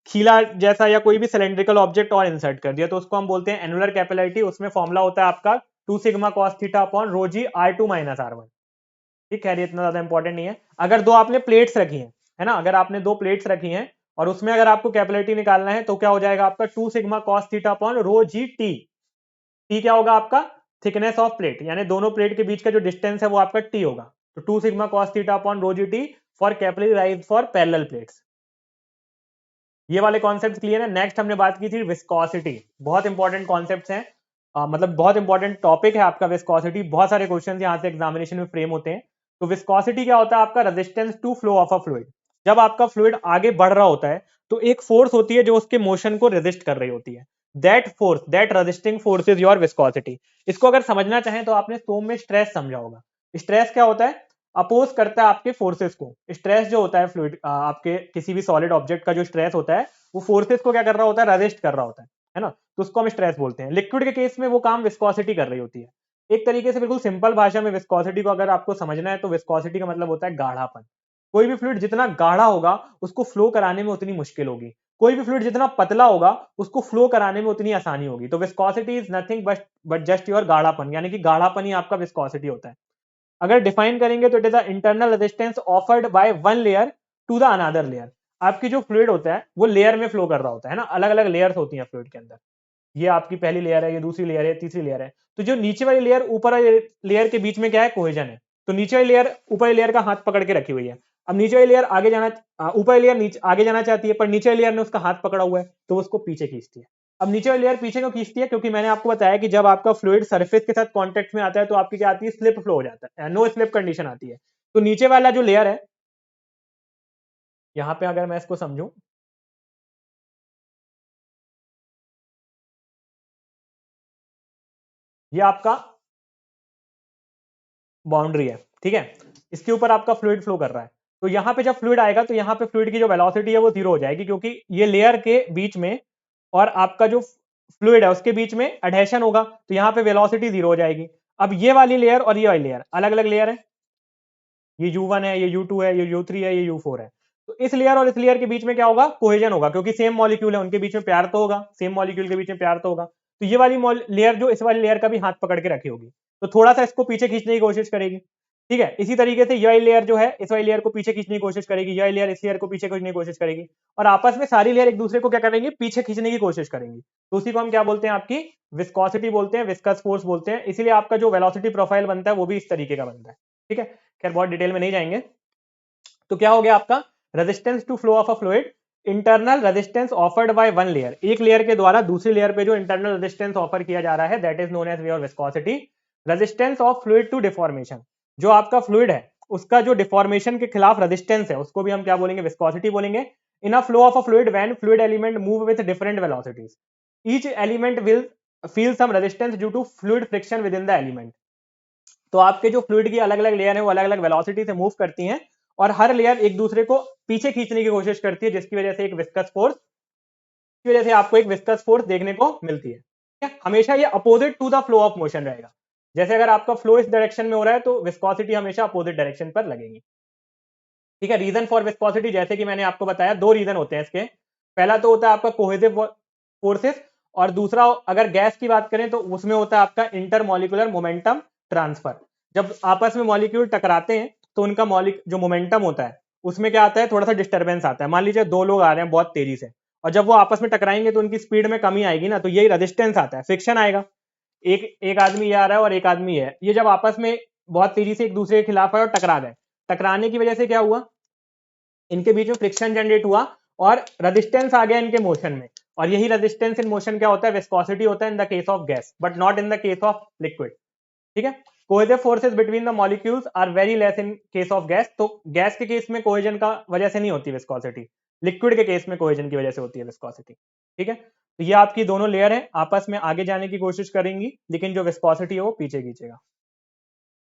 खीला जैसा या कोई भी सिलेंड्रिकल ऑब्जेक्ट और इंसर्ट कर दिया, तो उसको हम बोलते हैं एनुलर कैपिलैरिटी। उसमें फॉर्मुला होता है आपका 2 sigma cos theta upon rho g R2 minus R1। ठीक है, ये इतना ज्यादा इंपॉर्टेंट नहीं है। अगर दो आपने प्लेट्स रखी हैं, है ना, अगर आपने दो प्लेट्स रखी हैं और उसमें अगर आपको कैपिलैरिटी निकालना है तो क्या हो जाएगा आपका 2 sigma cos theta upon rho G T. T क्या होगा आपका? थिकनेस ऑफ प्लेट, यानी दोनों प्लेट के बीच का जो डिस्टेंस है वो आपका टी होगा। तो 2 sigma cos theta upon rho G T for capillary rise for parallel plates. ये वाले कॉन्सेप्ट क्लियर है। नेक्स्ट हमने बात की थी विस्कोसिटी। बहुत इंपॉर्टेंट कॉन्सेप्ट्स हैं, मतलब बहुत इंपॉर्टेंट टॉपिक है आपका विस्कोसिटी। बहुत सारे क्वेश्चन यहाँ से एग्जामिनेशन में फ्रेम होते हैं। तो विस्कोसिटी क्या होता है आपका? Resistance to flow of a fluid. जब आपका फ्लूइड आगे बढ़ रहा होता है तो एक फोर्स होती है जो उसके मोशन को रेजिस्ट कर रही होती है। That force, that resisting force is your viscosity. इसको अगर समझना चाहें तो आपने सोम में स्ट्रेस समझा होगा। स्ट्रेस क्या होता है? अपोज करता है आपके फोर्सेस को। स्ट्रेस जो होता है फ्लूइड, आपके किसी भी सॉलिड ऑब्जेक्ट का जो स्ट्रेस होता है वो फोर्सेस को क्या कर रहा होता है? रेजिस्ट कर रहा होता है ना, तो उसको हम स्ट्रेस बोलते हैं। लिक्विड के केस में वो काम विस्कोसिटी कर रही होती है। एक तरीके से बिल्कुल सिंपल भाषा में विस्कोसिटी को अगर आपको समझना है तो विस्कोसिटी का मतलब होता है गाढ़ापन। कोई भी फ्लूइड जितना गाढ़ा होगा उसको फ्लो कराने में उतनी मुश्किल होगी, कोई भी फ्लूइड जितना पतला होगा उसको फ्लो कराने में उतनी आसानी होगी। तो viscosity is nothing but just your गाढ़ापन, यानी कि गाढ़ापन ही आपका विस्कोसिटी होता है। अगर डिफाइन करेंगे तो it is the internal resistance offered by one layer to the another layer. आपकी जो फ्लूइड होता है वो लेयर में फ्लो कर रहा होता है ना, अलग अलग लेयर्स होती हैं फ्लूइड के अंदर। ये आपकी पहली लेयर है, ये दूसरी लेयर है, तीसरी लेयर है। तो जो नीचे वाली लेयर ऊपर वाली लेयर के बीच में क्या है? कोहेजन है। तो नीचे वाली लेयर ऊपर वाली लेयर का हाथ पकड़ के रखी हुई है। अब नीचे वाली लेयर आगे जाना, ऊपर वाली लेयर नीचे आगे जाना चाहती है पर नीचे वाली लेयर ने उसका हाथ पकड़ा हुआ है तो उसको पीछे खींचती है। अब नीचे वाली लेयर पीछे क्यों खींचती है? क्योंकि मैंने आपको बताया कि जब आपका फ्लूइड सरफेस के साथ कांटेक्ट में आता है तो आपकी क्या आती है? स्लिप फ्लो हो जाता है, नो स्लिप कंडीशन आती है। तो नीचे वाला जो लेयर है, यहां पे अगर मैं इसको समझूं, ये आपका बाउंड्री है, ठीक है, इसके ऊपर आपका फ्लूइड फ्लो कर रहा है। तो यहां पे जब फ्लूइड आएगा तो यहां पे फ्लूइड की जो वेलोसिटी है वो जीरो हो जाएगी, क्योंकि ये लेयर के बीच में और आपका जो फ्लूइड है उसके बीच में एडहेशन होगा, तो यहां पे वेलोसिटी जीरो हो जाएगी। अब ये वाली लेयर और ये वाली लेयर अलग अलग लेयर है, ये U1 है, ये U2 है, ये U3 है, ये U4 है। तो इस लेयर और इस लेयर के बीच में क्या होगा? कोहेजन होगा, क्योंकि सेम मॉलिक्यूल है, उनके बीच में प्यार तो होगा, सेम मॉलिक्यूल के बीच में प्यार तो होगा। तो ये वाली लेयर जो इस वाली लेयर का भी हाथ पकड़ के रखी होगी। तो थोड़ा सा इसको पीछे खींचने की कोशिश करेगी, ठीक है। इसी तरीके से यह लेयर जो है इस वाली लेयर को पीछे खींचने की कोशिश करेगी, यह लेयर इस लेयर को पीछे खींचने की कोशिश करेगी, और आपस में सारी लेयर एक दूसरे को क्या करेंगी, पीछे खींचने की कोशिश करेंगी। तो उसी को हम क्या बोलते हैं, आपकी विस्कोसिटी बोलते हैं, विस्कस फोर्स बोलते हैं। इसीलिए आपका जो वेलोसिटी प्रोफाइल बनता है वो भी इस तरीके का बनता है, ठीक है। खैर बहुत डिटेल में नहीं जाएंगे। तो क्या हो गया आपका resistance to flow of a fluid, internal resistance offered by one layer, एक लेयर के द्वारा दूसरी लेयर पे जो इंटरनल रेजिस्टेंस ऑफर किया जा रहा है that is known as way of viscosity. Resistance of fluid to deformation, जो आपका फ्लूइड है उसका जो डिफॉर्मेशन के खिलाफ रेजिस्टेंस है उसको भी हम क्या बोलेंगे, विस्कोसिटी बोलेंगे। In a flow of a fluid when fluid element move with different velocities, each element will feel some resistance due to fluid friction within the element. तो आपके जो फ्लूइड की अलग अलग लेयर है वो अलग अलग वेलोसिटी से मूव करती हैं, और हर लेयर एक दूसरे को पीछे खींचने की कोशिश करती है, जिसकी वजह से एक विस्कस फोर्स, की वजह से आपको एक विस्कस फोर्स देखने को मिलती है, ठीक है? हमेशा ये opposite to the flow of motion रहेगा। जैसे अगर आपका फ्लो इस डायरेक्शन में हो रहा है तो विस्कोसिटी हमेशा अपोजिट डायरेक्शन पर लगेगी, ठीक है। रीजन फॉर विस्कोसिटी, जैसे कि मैंने आपको बताया, दो रीजन होते हैं इसके। पहला तो होता है आपका कोहेसिव फोर्सेस, और दूसरा अगर गैस की बात करें तो उसमें होता है आपका इंटरमॉलिक्यूलर मोमेंटम ट्रांसफर। जब आपस में मॉलिक्यूल टकराते हैं तो उनका जो मोमेंटम होता है उसमें क्या आता है, थोड़ा सा डिस्टर्बेंस आता है। मान लीजिए दो लोग आ रहे हैं बहुत तेजी से, और जब वो आपस में टकराएंगे तो उनकी स्पीड में कमी आएगी ना, तो यही रेजिस्टेंस आता है, फ्रिक्शन आएगा। एक एक आदमी ये आ रहा है और एक आदमी है, ये जब आपस में बहुत तेजी से एक दूसरे के खिलाफ आए और टकरा गए, टकराने की वजह से क्या हुआ, इनके बीच में फ्रिक्शन जनरेट हुआ और रेजिस्टेंस आ गया इनके मोशन में। और यही रेजिस्टेंस इन मोशन क्या होता है, विस्कोसिटी होता है in the case of gas, but not in the case of liquid, ठीक है। Cohesive forces between the molecules are very less in case of gas. तो गैस के केस में कोहेजन का वजह से नहीं होती विस्कोसिटी, लिक्विड के केस में कोहेजन की वजह से होती है विस्कोसिटी, ठीक है। तो ये आपकी दोनों लेयर है, आपस में आगे जाने की कोशिश करेंगी, लेकिन जो विस्कोसिटी है वो पीछे खींचेगा।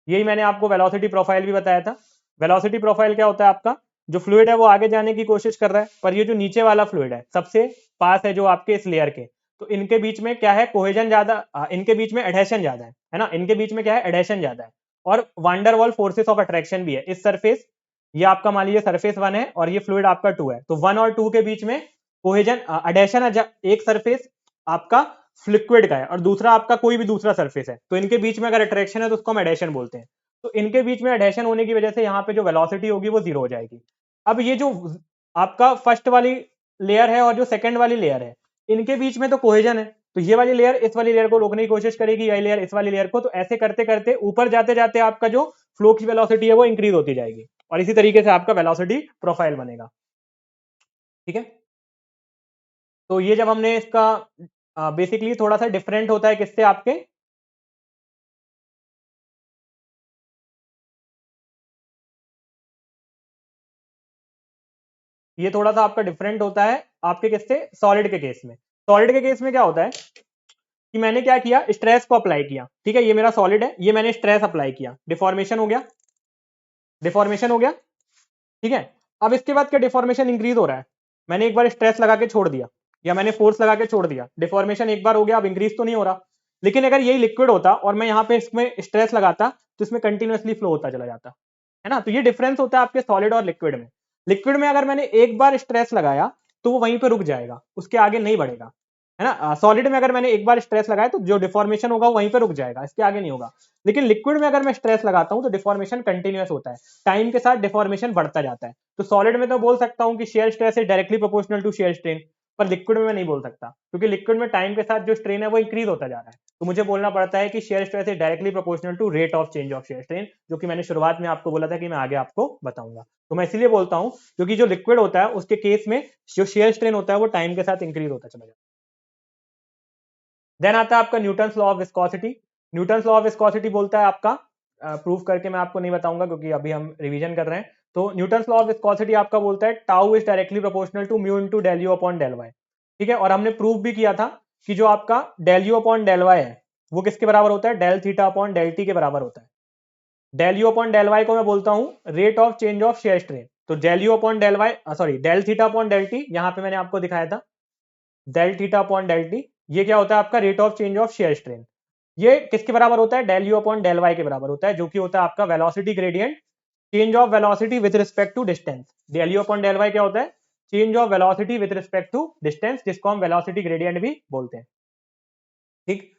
यही मैंने आपको वेलोसिटी प्रोफाइल भी बताया था। वेलोसिटी प्रोफाइल क्या होता है, आपका जो फ्लूइड है वो आगे जाने की कोशिश कर रहा है, पर ये जो नीचे वाला फ्लूइड है सबसे पास है जो आपके इस लेयर के, तो इनके बीच में क्या है, कोहेजन ज्यादा, इनके बीच में एडहेशन ज्यादा है ना, इनके बीच में क्या है, एडहेशन ज्यादा है। और वांडरवॉल फोर्सेस ऑफ अट्रैक्शन भी है। इस सरफेस, ये आपका मान लीजिए सरफेस 1 है और ये फ्लूइड आपका 2 है, तो 1 और 2 के बीच में कोहेजन एडहेशन है। एक सरफेस आपका लिक्विड का है और दूसरा आपका कोई भी दूसरा सरफेस है, तो इनके बीच में अगर अट्रैक्शन है तो उसको हम एडेशन बोलते हैं। तो इनके बीच में एडेशन होने की वजह से यहाँ पे जो वेलोसिटी होगी वो जीरो हो जाएगी। अब ये जो आपका फर्स्ट वाली लेयर है और जो सेकंड वाली लेयर है, इनके बीच में तो कोहेजन है, तो ये वाली लेयर इस वाली लेयर को रोकने की कोशिश करेगी, ये लेयर इस वाली लेयर को, तो ऐसे करते करते ऊपर जाते जाते आपका जो फ्लो की वेलोसिटी है वो इंक्रीज होती जाएगी, और इसी तरीके से आपका वेलोसिटी प्रोफाइल बनेगा, ठीक है। तो ये जब हमने इसका बेसिकली थोड़ा सा डिफरेंट होता है किससे, आपके ये थोड़ा सा आपका डिफरेंट होता है आपके किससे, सॉलिड के केस में। सॉलिड के केस में क्या होता है कि मैंने क्या किया, स्ट्रेस को अप्लाई किया, ठीक है। ये मेरा सॉलिड है, ये मैंने स्ट्रेस अप्लाई किया, डिफॉर्मेशन हो गया, डिफॉर्मेशन हो गया, ठीक है। अब इसके बाद क्या, डिफॉर्मेशन इंक्रीज हो रहा है, मैंने एक बार स्ट्रेस लगा के छोड़ दिया या मैंने फोर्स लगा के छोड़ दिया, डिफॉर्मेशन एक बार हो गया, अब इंक्रीज तो नहीं हो रहा। लेकिन अगर यही लिक्विड होता और मैं यहाँ पे इसमें स्ट्रेस लगाता तो इसमें कंटिन्यूअसली फ्लो होता चला जाता, है ना। तो ये डिफरेंस होता है आपके सॉलिड और लिक्विड में। लिक्विड में अगर मैंने एक बार स्ट्रेस लगाया तो वो वहीं पे रुक जाएगा, उसके आगे नहीं बढ़ेगा, है ना। सॉलिड में अगर मैंने एक बार स्ट्रेस लगाया तो जो डिफॉर्मेशन होगा वो वहीं पे रुक जाएगा, इसके आगे नहीं होगा। लेकिन लिक्विड में अगर मैं स्ट्रेस लगाता हूं तो डिफॉर्मेशन कंटिन्यूअस होता है, टाइम के साथ डिफॉर्मेशन बढ़ता जाता है। तो सॉलिड में तो बोल सकता हूं कि shear stress is directly proportional to shear strain, पर लिक्विड में मैं नहीं बोल सकता, क्योंकि लिक्विड में टाइम के साथ जो स्ट्रेन है वो इंक्रीज होता जा रहा है। तो मुझे बोलना पड़ता है कि shear stress is directly proportional to rate of change of shear strain, जो कि मैंने शुरुआत में आपको बोला था कि मैं आगे आपको बताऊंगा। तो मैं इसीलिए बोलता हूं क्योंकि जो लिक्विड होता है उसके केस में जो शेयर स्ट्रेन होता है वो टाइम के साथ इंक्रीज होता चला जाता है। देन आता है आपका Newton's law of viscosity. Newton's law of viscosity बोलता है आपका, प्रूफ करके मैं आपको नहीं बताऊंगा क्योंकि अभी हम रिवीजन कर रहे हैं। तो न्यूटन्स लॉ ऑफ विस्कोसिटी आपका बोलता है tau is directly proportional to mu into del u upon del y, ठीक है। और हमने प्रूफ भी किया था कि जो आपका del u upon del y है वो किसके बराबर होता है, del theta upon del t के बराबर होता है। Del u upon del y को मैं बोलता हूं rate of change of shear strain. तो del u upon del y, sorry del theta upon del t, यहां पे मैंने आपको दिखाया था del theta upon del t, ये क्या होता है आपका rate of change of shear strain. ये किसके बराबर होता है, del u upon del y के बराबर होता है, जो कि होता है आपका velocity gradient, change of velocity with respect to distance. Del u upon del y क्या होता है, change of velocity with respect to distance, जिसको हम वेलोसिटी ग्रेडियंट भी बोलते हैं, ठीक।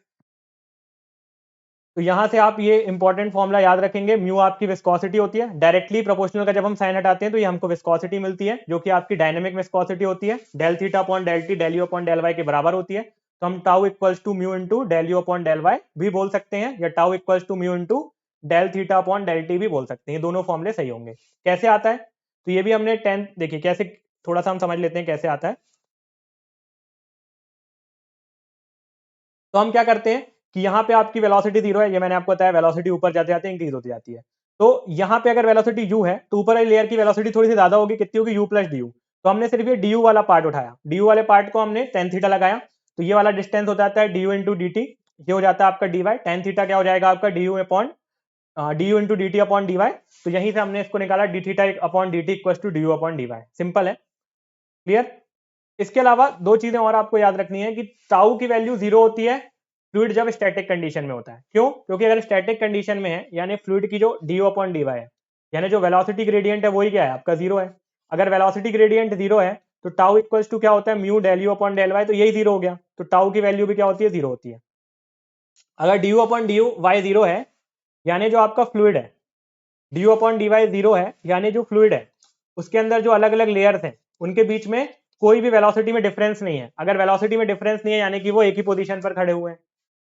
तो यहां से आप ये इंपॉर्टेंट फॉर्मूला याद रखेंगे, म्यू आपकी विस्कोसिटी होती है, डायरेक्टली प्रोपोर्शनल का जब हम साइन हटाते हैं तो ये हमको विस्कोसिटी मिलती है, जो कि आपकी डायनेमिक विस्कोसिटी होती है, del theta upon del t del u upon del y के बराबर होती है। तो हम tau equals to mu into del u upon del y भी बोल सकते हैं, या tau equals to mu into del theta upon del t भी बोल सकते हैं, दोनों फॉर्मुले सही होंगे। कैसे आता है, तो ये भी हमने 10 देखिए कैसे, थोड़ा सा हम समझ लेते हैं कैसे आता है। तो हम क्या करते हैं कि यहाँ पे आपकी वेलोसिटी जीरो है, ये मैंने आपको बताया, वेलोसिटी ऊपर जाते जाते इंक्रीज होती जाती है। तो यहाँ पे अगर वेलोसिटी u है तो ऊपर वाली लेयर की वेलोसिटी थोड़ी सी ज्यादा होगी, कितनी होगी, u प्लस डी। तो हमने सिर्फ ये du वाला पार्ट उठाया, du वाले पार्ट को हमने tan थीटा लगाया, तो ये वाला डिस्टेंस हो जाता है du इंटू डी टी, ये हो जाता है आपका dy, tan थीटा क्या हो जाएगा आपका du upon du into d t upon d y. तो यहीं से हमने इसको निकाला d theta upon d t equal to d upon d y. Simple है, क्लियर। इसके अलावा दो चीजें और आपको याद रखनी है कि टाउ की वैल्यू जीरो होती है फ्लूइड जब स्टैटिक कंडीशन में होता है। क्यों, क्योंकि अगर स्टैटिक कंडीशन में है यानी फ्लूइड की जो डी अपॉन डी वाई है, यानी जो वेलोसिटी ग्रेडियंट है वही क्या है आपका जीरो है। अगर वेलोसिटी ग्रेडियंट जीरो है तो टाउ इक्वल्स टू क्या होता है, mu del u upon del y, तो यही जीरो हो गया, तो टाउ की वैल्यू भी क्या होती है, जीरो होती है। अगर d u upon d u y zero है, यानी जो आपका फ्लूइड है, d u upon d y zero है, यानी जो फ्लूइड है उसके अंदर जो अलग अलग लेयर्स हैं उनके बीच में कोई भी वेलोसिटी में डिफरेंस नहीं है। अगर वेलोसिटी में डिफरेंस नहीं है यानी कि वो एक ही पोजीशन पर खड़े हुए हैं।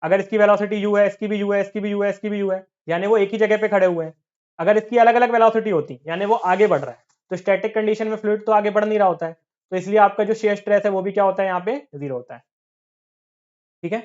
अगर इसकी वेलोसिटी यू है, इसकी भी यू है, इसकी भी यू है, इसकी भी यू है, यानी वो एक ही जगह पे खड़े हुए हैं। अगर इसकी अलग अलग वेलोसिटी होती यानी वो आगे बढ़ रहा है, तो स्टैटिक कंडीशन में फ्लूइड तो आगे बढ़ नहीं रहा होता है, तो इसलिए आपका जो शेयर स्ट्रेस है वो भी क्या होता है, यहाँ पे जीरो होता है। ठीक है,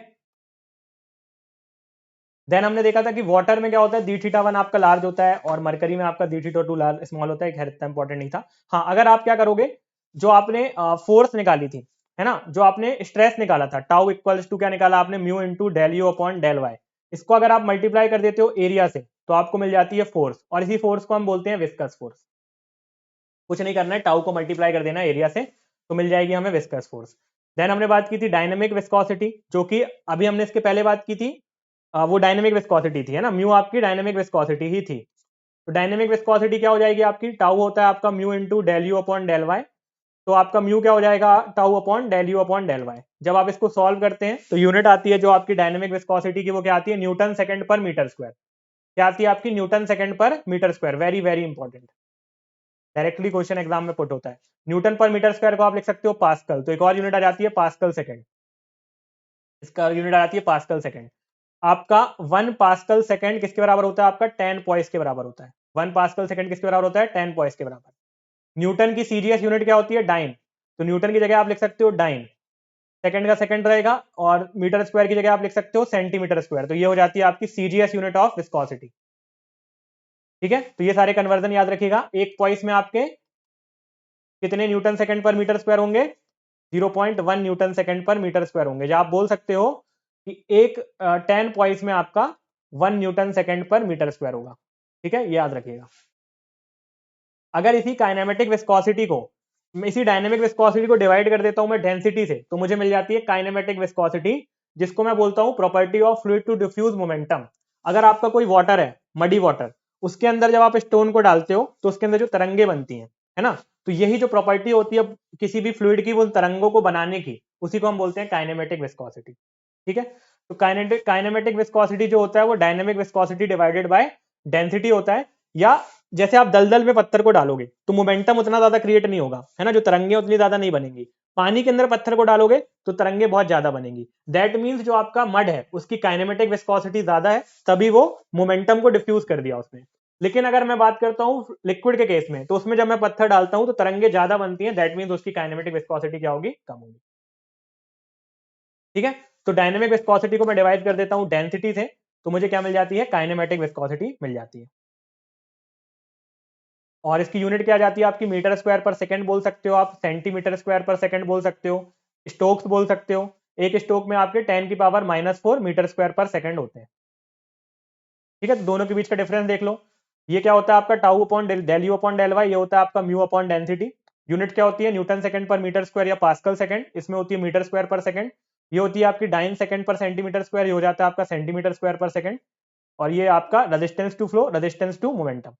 देन हमने देखा था कि वाटर में क्या होता है, डी थीटा वन आपका लार्ज होता है और मरकरी में आपका D theta two large small होता है, खैर इतना इंपॉर्टेंट नहीं था। हाँ, अगर आप क्या करोगे, जो आपने फोर्स निकाली थी, है ना, जो आपने स्ट्रेस निकाला था, टाउ इक्वल्स टू क्या निकाला आपने, mu into del u upon del y, इसको अगर आप मल्टीप्लाई कर देते हो एरिया से तो आपको मिल जाती है फोर्स, और इसी फोर्स को हम बोलते हैं विस्कस फोर्स। कुछ नहीं करना है, टाउ को मल्टीप्लाई कर देना एरिया से तो मिल जाएगी हमें विस्कस फोर्स। देन हमने बात की थी डायनेमिक विस्कोसिटी, जो कि अभी हमने इसके पहले बात की थी, वो डायनेमिक विस्कोसिटी थी, है ना, म्यू आपकी डायनेमिक विस्कोसिटी ही थी। तो डायनेमिक विस्कोसिटी क्या हो जाएगी आपकी, टाउ होता है आपका mu into del u upon del y, तो आपका म्यू क्या हो जाएगा, tau upon del u upon del y. जब आप इसको सॉल्व करते हैं तो यूनिट आती है जो आपकी डायनेमिक विस्कोसिटी की, वो क्या आती है, न्यूटन सेकंड पर मीटर स्क्वायर। क्या आती है आपकी, न्यूटन सेकंड पर metre square, very very important, directly question exam में पुट होता है। न्यूटन पर मीटर स्क्वायर को आप लिख सकते हो पास्कल, तो एक और यूनिट आ जाती है पास्कल सेकंड, इसका यूनिट आ जाती है पास्कल सेकंड। आपका 1 पास्कल सेकंड किसके बराबर होता है, आपका 10 पॉइस के बराबर होता है। 1 पास्कल सेकंड किसके बराबर होता है, 10 पॉइस के बराबर। न्यूटन की सीजीएस यूनिट क्या होती है, डाइन, तो न्यूटन की जगह आप लिख सकते हो डाइन, सेकंड का सेकंड रहेगा, और मीटर स्क्वायर की जगह आप लिख सकते हो सेंटीमीटर स्क्वायर, तो ये हो जाती है आपकी सीजीएस यूनिट ऑफ विस्कोसिटी। ठीक है, तो ये सारे कन्वर्जन याद रखिएगा। एक पॉइस में आपके कितने न्यूटन सेकंड पर मीटर स्क्वायर होंगे, 0.1 न्यूटन सेकंड पर मीटर स्क्वायर होंगे, या आप बोल सकते हो कि एक 10 पॉइंट्स में आपका 1 न्यूटन सेकंड पर मीटर स्क्वायर होगा। ठीक है, ये याद रखिएगा। अगर इसी काइनेमेटिक विस्कोसिटी को, इसी डायनेमिक विस्कोसिटी को डिवाइड कर देता हूं मैं डेंसिटी से, तो मुझे मिल जाती है काइनेमेटिक विस्कोसिटी, जिसको मैं बोलता हूं property of fluid to diffuse momentum. अगर आपका कोई वाटर है, मडी वाटर, उसके अंदर जब आप स्टोन को डालते हो तो उसके अंदर जो तरंगे बनती हैं, है ना, तो यही जो प्रॉपर्टी होती है किसी भी फ्लूइड की, वो तरंगों को बनाने की, उसी को हम बोलते हैं काइनेमेटिक विस्कोसिटी। ठीक है, तो काइनेमेटिक विस्कोसिटी जो होता है वो dynamic viscosity divided by density होता है। या जैसे आप दलदल में पत्थर को डालोगे तो मोमेंटम उतना ज्यादा क्रिएट नहीं होगा, है ना, जो तरंगे उतनी ज्यादा नहीं बनेंगी। पानी के अंदर पत्थर को डालोगे तो तरंगे बहुत ज्यादा बनेंगी। दैट मीन्स जो आपका मड है उसकी काइनेमेटिक विस्कोसिटी ज्यादा है, तभी वो मोमेंटम को डिफ्यूज कर दिया उसने। लेकिन अगर मैं बात करता हूँ लिक्विड के केस में, तो उसमें जब मैं पत्थर डालता हूं तो तरंगे ज्यादा बनती हैं, दैट मीन्स उसकी काइनेमेटिक विस्कोसिटी क्या होगी, कम होगी। ठीक है, तो डायनेमिक विस्कोसिटी को मैं डिवाइड कर देता हूं डेंसिटी से, तो मुझे क्या मिल जाती है, काइनेमेटिक विस्कोसिटी मिल जाती है। और इसकी यूनिट क्या आ जाती है आपकी, मीटर स्क्वायर पर सेकंड बोल सकते हो आप, सेंटीमीटर स्क्वायर पर सेकंड बोल सकते हो, स्टोक्स बोल सकते हो। एक स्टोक में आपके 10 की पावर -4 मीटर स्क्वायर पर सेकंड होते हैं। ठीक है, तो दोनों के बीच का डिफरेंस देख लो। ये क्या होता है आपका, tau upon del u upon del y, ये होता है आपका म्यू अपॉन डेंसिटी। यूनिट क्या होती है, न्यूटन सेकंड पर मीटर स्क्वायर या पास्कल सेकंड, इसमें होती है मीटर स्क्वायर पर सेकंड। ये होती है आपकी डाइन सेकंड पर सेंटीमीटर स्क्वायर, ये हो जाता है आपका सेंटीमीटर स्क्वायर पर सेकंड। और ये आपका resistance to flow, resistance to momentum.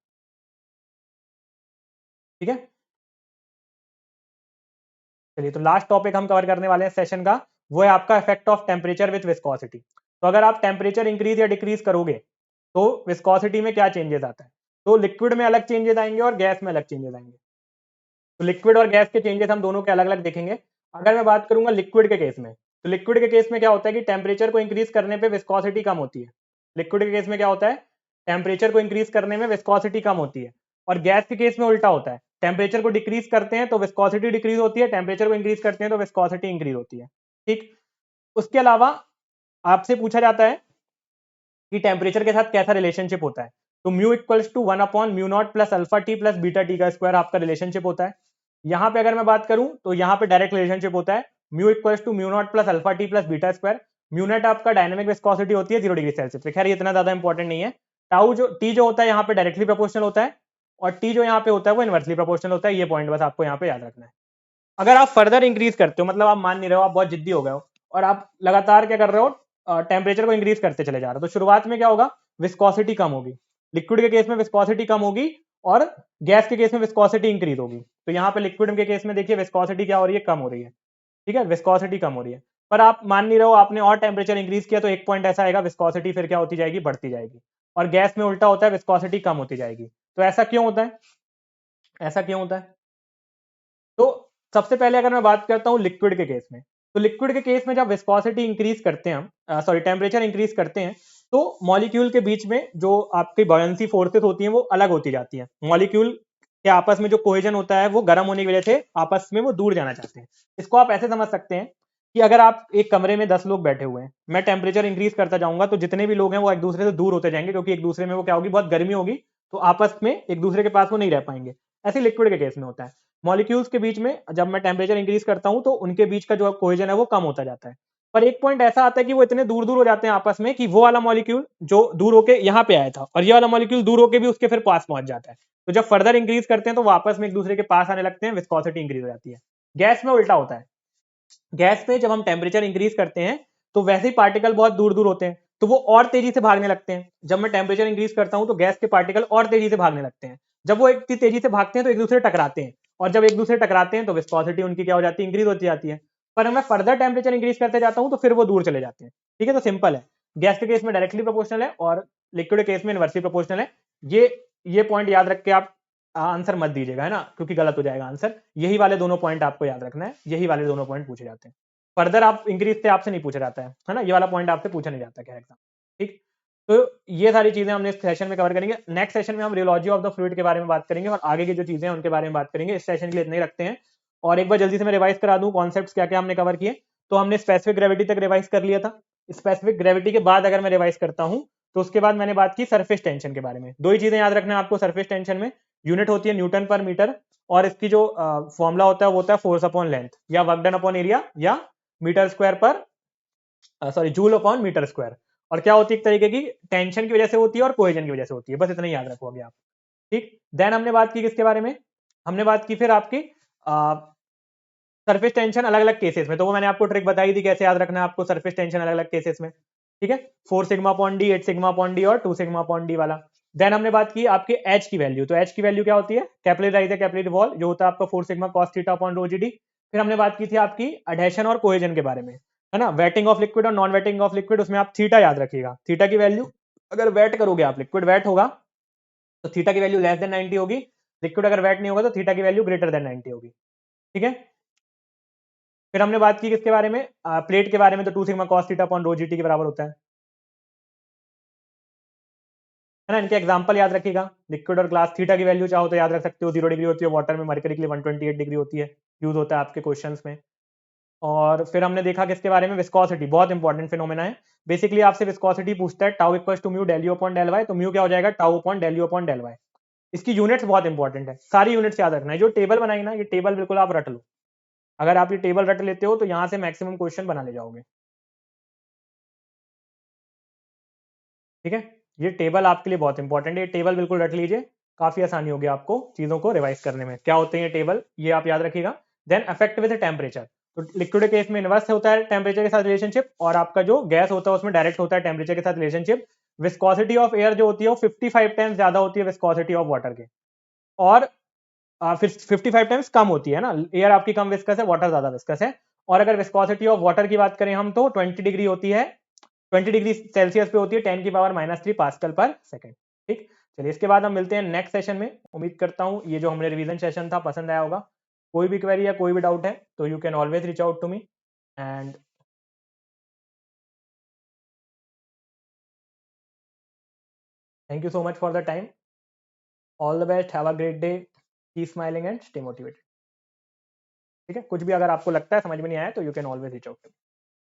ठीक है, चलिए, तो लास्ट टॉपिक हम कवर करने वाले हैं सेशन का, वो है आपका effect of temperature with viscosity. तो अगर आप टेम्परेचर इंक्रीज या डिक्रीज करोगे तो विस्कोसिटी में क्या चेंजेस आता है, तो लिक्विड में अलग चेंजेस आएंगे और गैस में अलग चेंजेस आएंगे। तो लिक्विड और गैस के चेंजेस हम दोनों के अलग अलग देखेंगे। अगर मैं बात करूंगा लिक्विड के केस में, तो लिक्विड के केस में क्या होता है कि टेम्परेचर को इंक्रीज करने पे विस्कोसिटी कम होती है। लिक्विड के केस में क्या होता है, टेम्परेचर को इंक्रीज करने में विस्कोसिटी कम होती है। और गैस के केस में उल्टा होता है, टेम्परेचर को डिक्रीज करते हैं तो विस्कोसिटी डिक्रीज होती है, टेम्परेचर को इंक्रीज करते हैं तो विस्कोसिटी इंक्रीज होती है। ठीक, उसके अलावा आपसे पूछा जाता है कि टेम्परेचर के साथ कैसा रिलेशनशिप होता है, तो mu equals to 1/μ0 plus alpha t plus beta t का स्क्वायर आपका रिलेशनशिप होता है। यहां पे अगर मैं बात करूं तो यहां पे डायरेक्ट रिलेशनशिप होता है, mu equals to μ0 plus alpha t plus beta square. Mu naught आपका डायनेमिक विस्कोसिटी होती है 0 डिग्री सेल्सियस पे, खैर ये इतना ज्यादा इंपॉर्टेंट नहीं है। टाउ जो टी जो होता है यहाँ पे डायरेक्टली प्रोपोर्शनल होता है, और टी जो यहाँ पे होता है वो इनवर्सली प्रोपोर्शनल होता है। ये पॉइंट बस आपको यहाँ पे याद रखना है। अगर आप फर्दर इंक्रीज करते हो, मतलब आप मान नहीं रहे हो, आप बहुत जिद्दी हो गए हो और आप लगातार क्या कर रहे हो, टेम्परेचर को इंक्रीज करते चले जा रहे हो, तो शुरुआत में क्या होगा, विस्कोसिटी कम होगी। लिक्विड के केस में विस्कोसिटी कम होगी और गैस के केस में विस्कोसिटी इंक्रीज होगी। तो यहाँ पे लिक्विड के केस में देखिए विस्कोसिटी क्या हो रही है, कम हो रही है। ठीक है, विस्कोसिटी कम हो रही है, पर आप मान नहीं रहे हो, आपने और टेम्परेचर इंक्रीज किया तो एक पॉइंट ऐसा आएगा विस्कोसिटी फिर क्या होती जाएगी, बढ़ती जाएगी। और गैस में उल्टा होता है, विस्कोसिटी कम होती जाएगी। तो ऐसा क्यों होता है, ऐसा क्यों होता है? तो सबसे पहले अगर मैं बात करता हूं लिक्विड के केस में, तो लिक्विड के केस में जब विस्कोसिटी इंक्रीज करते हैं हम, सॉरी टेम्परेचर इंक्रीज करते हैं, तो मॉलिक्यूल के बीच में जो आपकी बॉयंसी फोर्सेस होती हैं वो अलग होती जाती हैं। मॉलिक्यूल के आपस में जो कोहेजन होता है वो गर्म होने की वजह से आपस में वो दूर जाना चाहते हैं। इसको आप ऐसे समझ सकते हैं कि अगर आप एक कमरे में 10 लोग बैठे हुए हैं, मैं टेम्परेचर इंक्रीज करता जाऊंगा तो जितने भी लोग हैं वो एक दूसरे से दूर होते जाएंगे, क्योंकि एक दूसरे में वो क्या होगी, बहुत गर्मी होगी, तो आपस में एक दूसरे के पास वो नहीं रह पाएंगे। ऐसे लिक्विड के केस में होता है, मॉलिक्यूल्स के बीच में जब मैं टेम्परेचर इंक्रीज करता हूं तो उनके बीच का जो कोहेजन है वो कम होता जाता है। पर एक पॉइंट ऐसा आता है कि वो इतने दूर दूर हो जाते हैं आपस में कि वो वाला मॉलिक्यूल जो दूर होके यहाँ पे आया था और ये वाला मॉलिक्यूल दूर होके भी उसके फिर पास पहुंच जाता है। तो जब फर्दर इंक्रीज करते हैं तो वापस में एक दूसरे के पास आने लगते हैं, विस्कोसिटी इंक्रीज हो जाती है। गैस में उल्टा होता है, गैस में जब हम टेम्परेचर इंक्रीज करते हैं तो वैसे ही पार्टिकल बहुत दूर दूर होते हैं तो वो और तेजी से भागने लगते हैं। जब मैं टेम्परेचर इंक्रीज करता हूं तो गैस के पार्टिकल और तेजी से भागने लगते हैं। जब वो इतनी तेजी से भागते हैं तो एक दूसरे टकराते हैं, और जब एक दूसरे टकराते हैं तो विस्कोसिटी उनकी क्या हो जाती है, इंक्रीज होती जाती है। पर मैं फर्दर टेम्परेचर इंक्रीज करते जाता हूं तो फिर वो दूर चले जाते हैं। ठीक है, तो सिंपल है, गैस के केस में डायरेक्टली प्रोपोर्शनल है और लिक्विड के केस में इनवर्सली प्रोपोर्शनल है। ये पॉइंट याद रख के आप आंसर मत दीजिएगा, है ना, क्योंकि गलत हो जाएगा आंसर। यही वाले दोनों पॉइंट आपको याद रखना है, यही वाले दोनों पॉइंट पूछे जाते हैं। फर्दर आप इंक्रीज से आपसे नहीं पूछा जाता है ना, ये वाला पॉइंट आपसे पूछा नहीं जाता क्या एग्जाम। ठीक, तो ये सारी चीजें हमने इस सेशन में कवर करेंगे। नेक्स्ट सेशन में हम रियोलॉजी ऑफ द फ्लूइड के बारे में बात करेंगे और आगे की जो चीजें हैं उनके बारे में बात करेंगे। इस सेशन के लिए इतने ही रखते हैं। और एक बार जल्दी से मैं रिवाइज करा दूं कॉन्सेप्ट्स क्या क्या हमने कवर किए। तो हमने स्पेसिफिक ग्रेविटी तक रिवाइज कर लिया था। स्पेसिफिक ग्रेविटी के बाद अगर मैं रिवाइज करता हूं तो उसके बाद मैंने बात की सरफेस टेंशन के बारे में। दो ही चीजें याद रखना है आपको सरफेस टेंशन में, यूनिट होती है न्यूटन पर मीटर, और इसकी जो फॉर्मूला होता है वो होता है फोर्स अपॉन लेंथ या वर्क डन अपॉन एरिया या मीटर स्क्वायर पर sorry joule upon metre square. और क्या होती है, एक तरीके की टेंशन की वजह से होती है और कोहेजन की वजह से होती है, बस इतना ही याद रखोगे आप। ठीक, देन हमने बात की किसके बारे में, हमने बात की फिर आपकी सरफेस टेंशन अलग अलग केसेस में। तो वो मैंने आपको ट्रिक बताई थी कैसे याद रखना है आपको सरफेस टेंशन अलग अलग केसेस में। ठीक है, 4 sigma upon D, 8 sigma upon D और 2 सिग्मा अपॉन डी वाला। देन हमने बात की आपके एच की वैल्यू, तो एच की वैल्यू क्या होती है, कैपिलरी राइज है कैपिलरी वॉल, जो होता है आपका 4 sigma cos theta upon rho G D. फिर हमने बात की थी आपकी एडहेशन और कोहेजन के बारे में, है ना, वेटिंग ऑफ लिक्विड और नॉन वेटिंग ऑफ लिक्विड। उसमें आप थीटा याद रखिएगा, थीटा की वैल्यू अगर वेट करोगे आप, लिक्विड वेट होगा तो थीटा की वैल्यू लेस देन 90 होगी, लिक्विड अगर वेट नहीं होगा तो थीटा की वैल्यू ग्रेटर देन 90 होगी। ठीक है, फिर हमने बात की किसके बारे में, प्लेट के बारे में, तो 2 sigma cos theta upon rho G T के बराबर होता है ना। इनके एग्जांपल याद रखिएगा, लिक्विड और ग्लास। थीटा की वैल्यू चाहो तो याद रख सकते हो, 0 डिग्री होती है वाटर में, मरकरी के लिए 128 डिग्री होती है, यूज होता है आपके क्वेश्चंस में। और फिर हमने देखा किसके बारे में, विस्कोसिटी, बहुत इंपॉर्टेंट फिनोमेना है। बेसिकली आपसे विस्कोसिटी पूछता है, tau equals to mu del u upon del y, तो म्यू क्या हो जाएगा, tau upon del u upon del y. इसकी यूनिट्स बहुत इंपॉर्टेंट है, सारी यूनिट्स याद रखना है। जो टेबल बनाई ना, ये टेबल बिल्कुल आप रट लो, अगर आप ये टेबल रट लेते हो तो यहां से मैक्सिमम क्वेश्चन बना ले जाओगे। ठीक है, ये टेबल आपके लिए बहुत इंपॉर्टेंट है, ये टेबल बिल्कुल रट लीजिए, काफी आसानी होगी आपको चीजों को रिवाइज करने में। क्या होते हैं ये टेबल, ये आप याद रखिएगा। देन अफेक्ट विद टेम्परेचर, तो लिक्विड के केस में इनवर्स होता है टेम्परेचर के साथ रिलेशनशिप, और आपका जो गैस होता है उसमें डायरेक्ट होता है टेम्परेचर के साथ रिलेशनशिप। विस्कोसिटी ऑफ एयर जो होती है वो 55 टाइम्स ज्यादा होती है विस्कोसिटी ऑफ वाटर के, और फिर 55 टाइम्स कम होती है ना, एयर आपकी कम विस्कस है, वाटर ज्यादा विस्कस है। और अगर विस्कोसिटी ऑफ वाटर की बात करें हम तो 20 डिग्री होती है 20 डिग्री सेल्सियस पे होती है 10 की पावर -3 पास्कल पर सेकंड। ठीक, चलिए इसके बाद हम मिलते हैं नेक्स्ट सेशन में। उम्मीद करता हूँ ये जो हमने रिवीजन सेशन था पसंद आया होगा। कोई भी क्वेरी या कोई भी डाउट है तो you can always reach out to me and thank you so much for the time. All the best. Have a great day. Keep smiling and stay motivated. ठीक है, कुछ भी अगर आपको लगता है समझ में नहीं आया तो you can always reach out.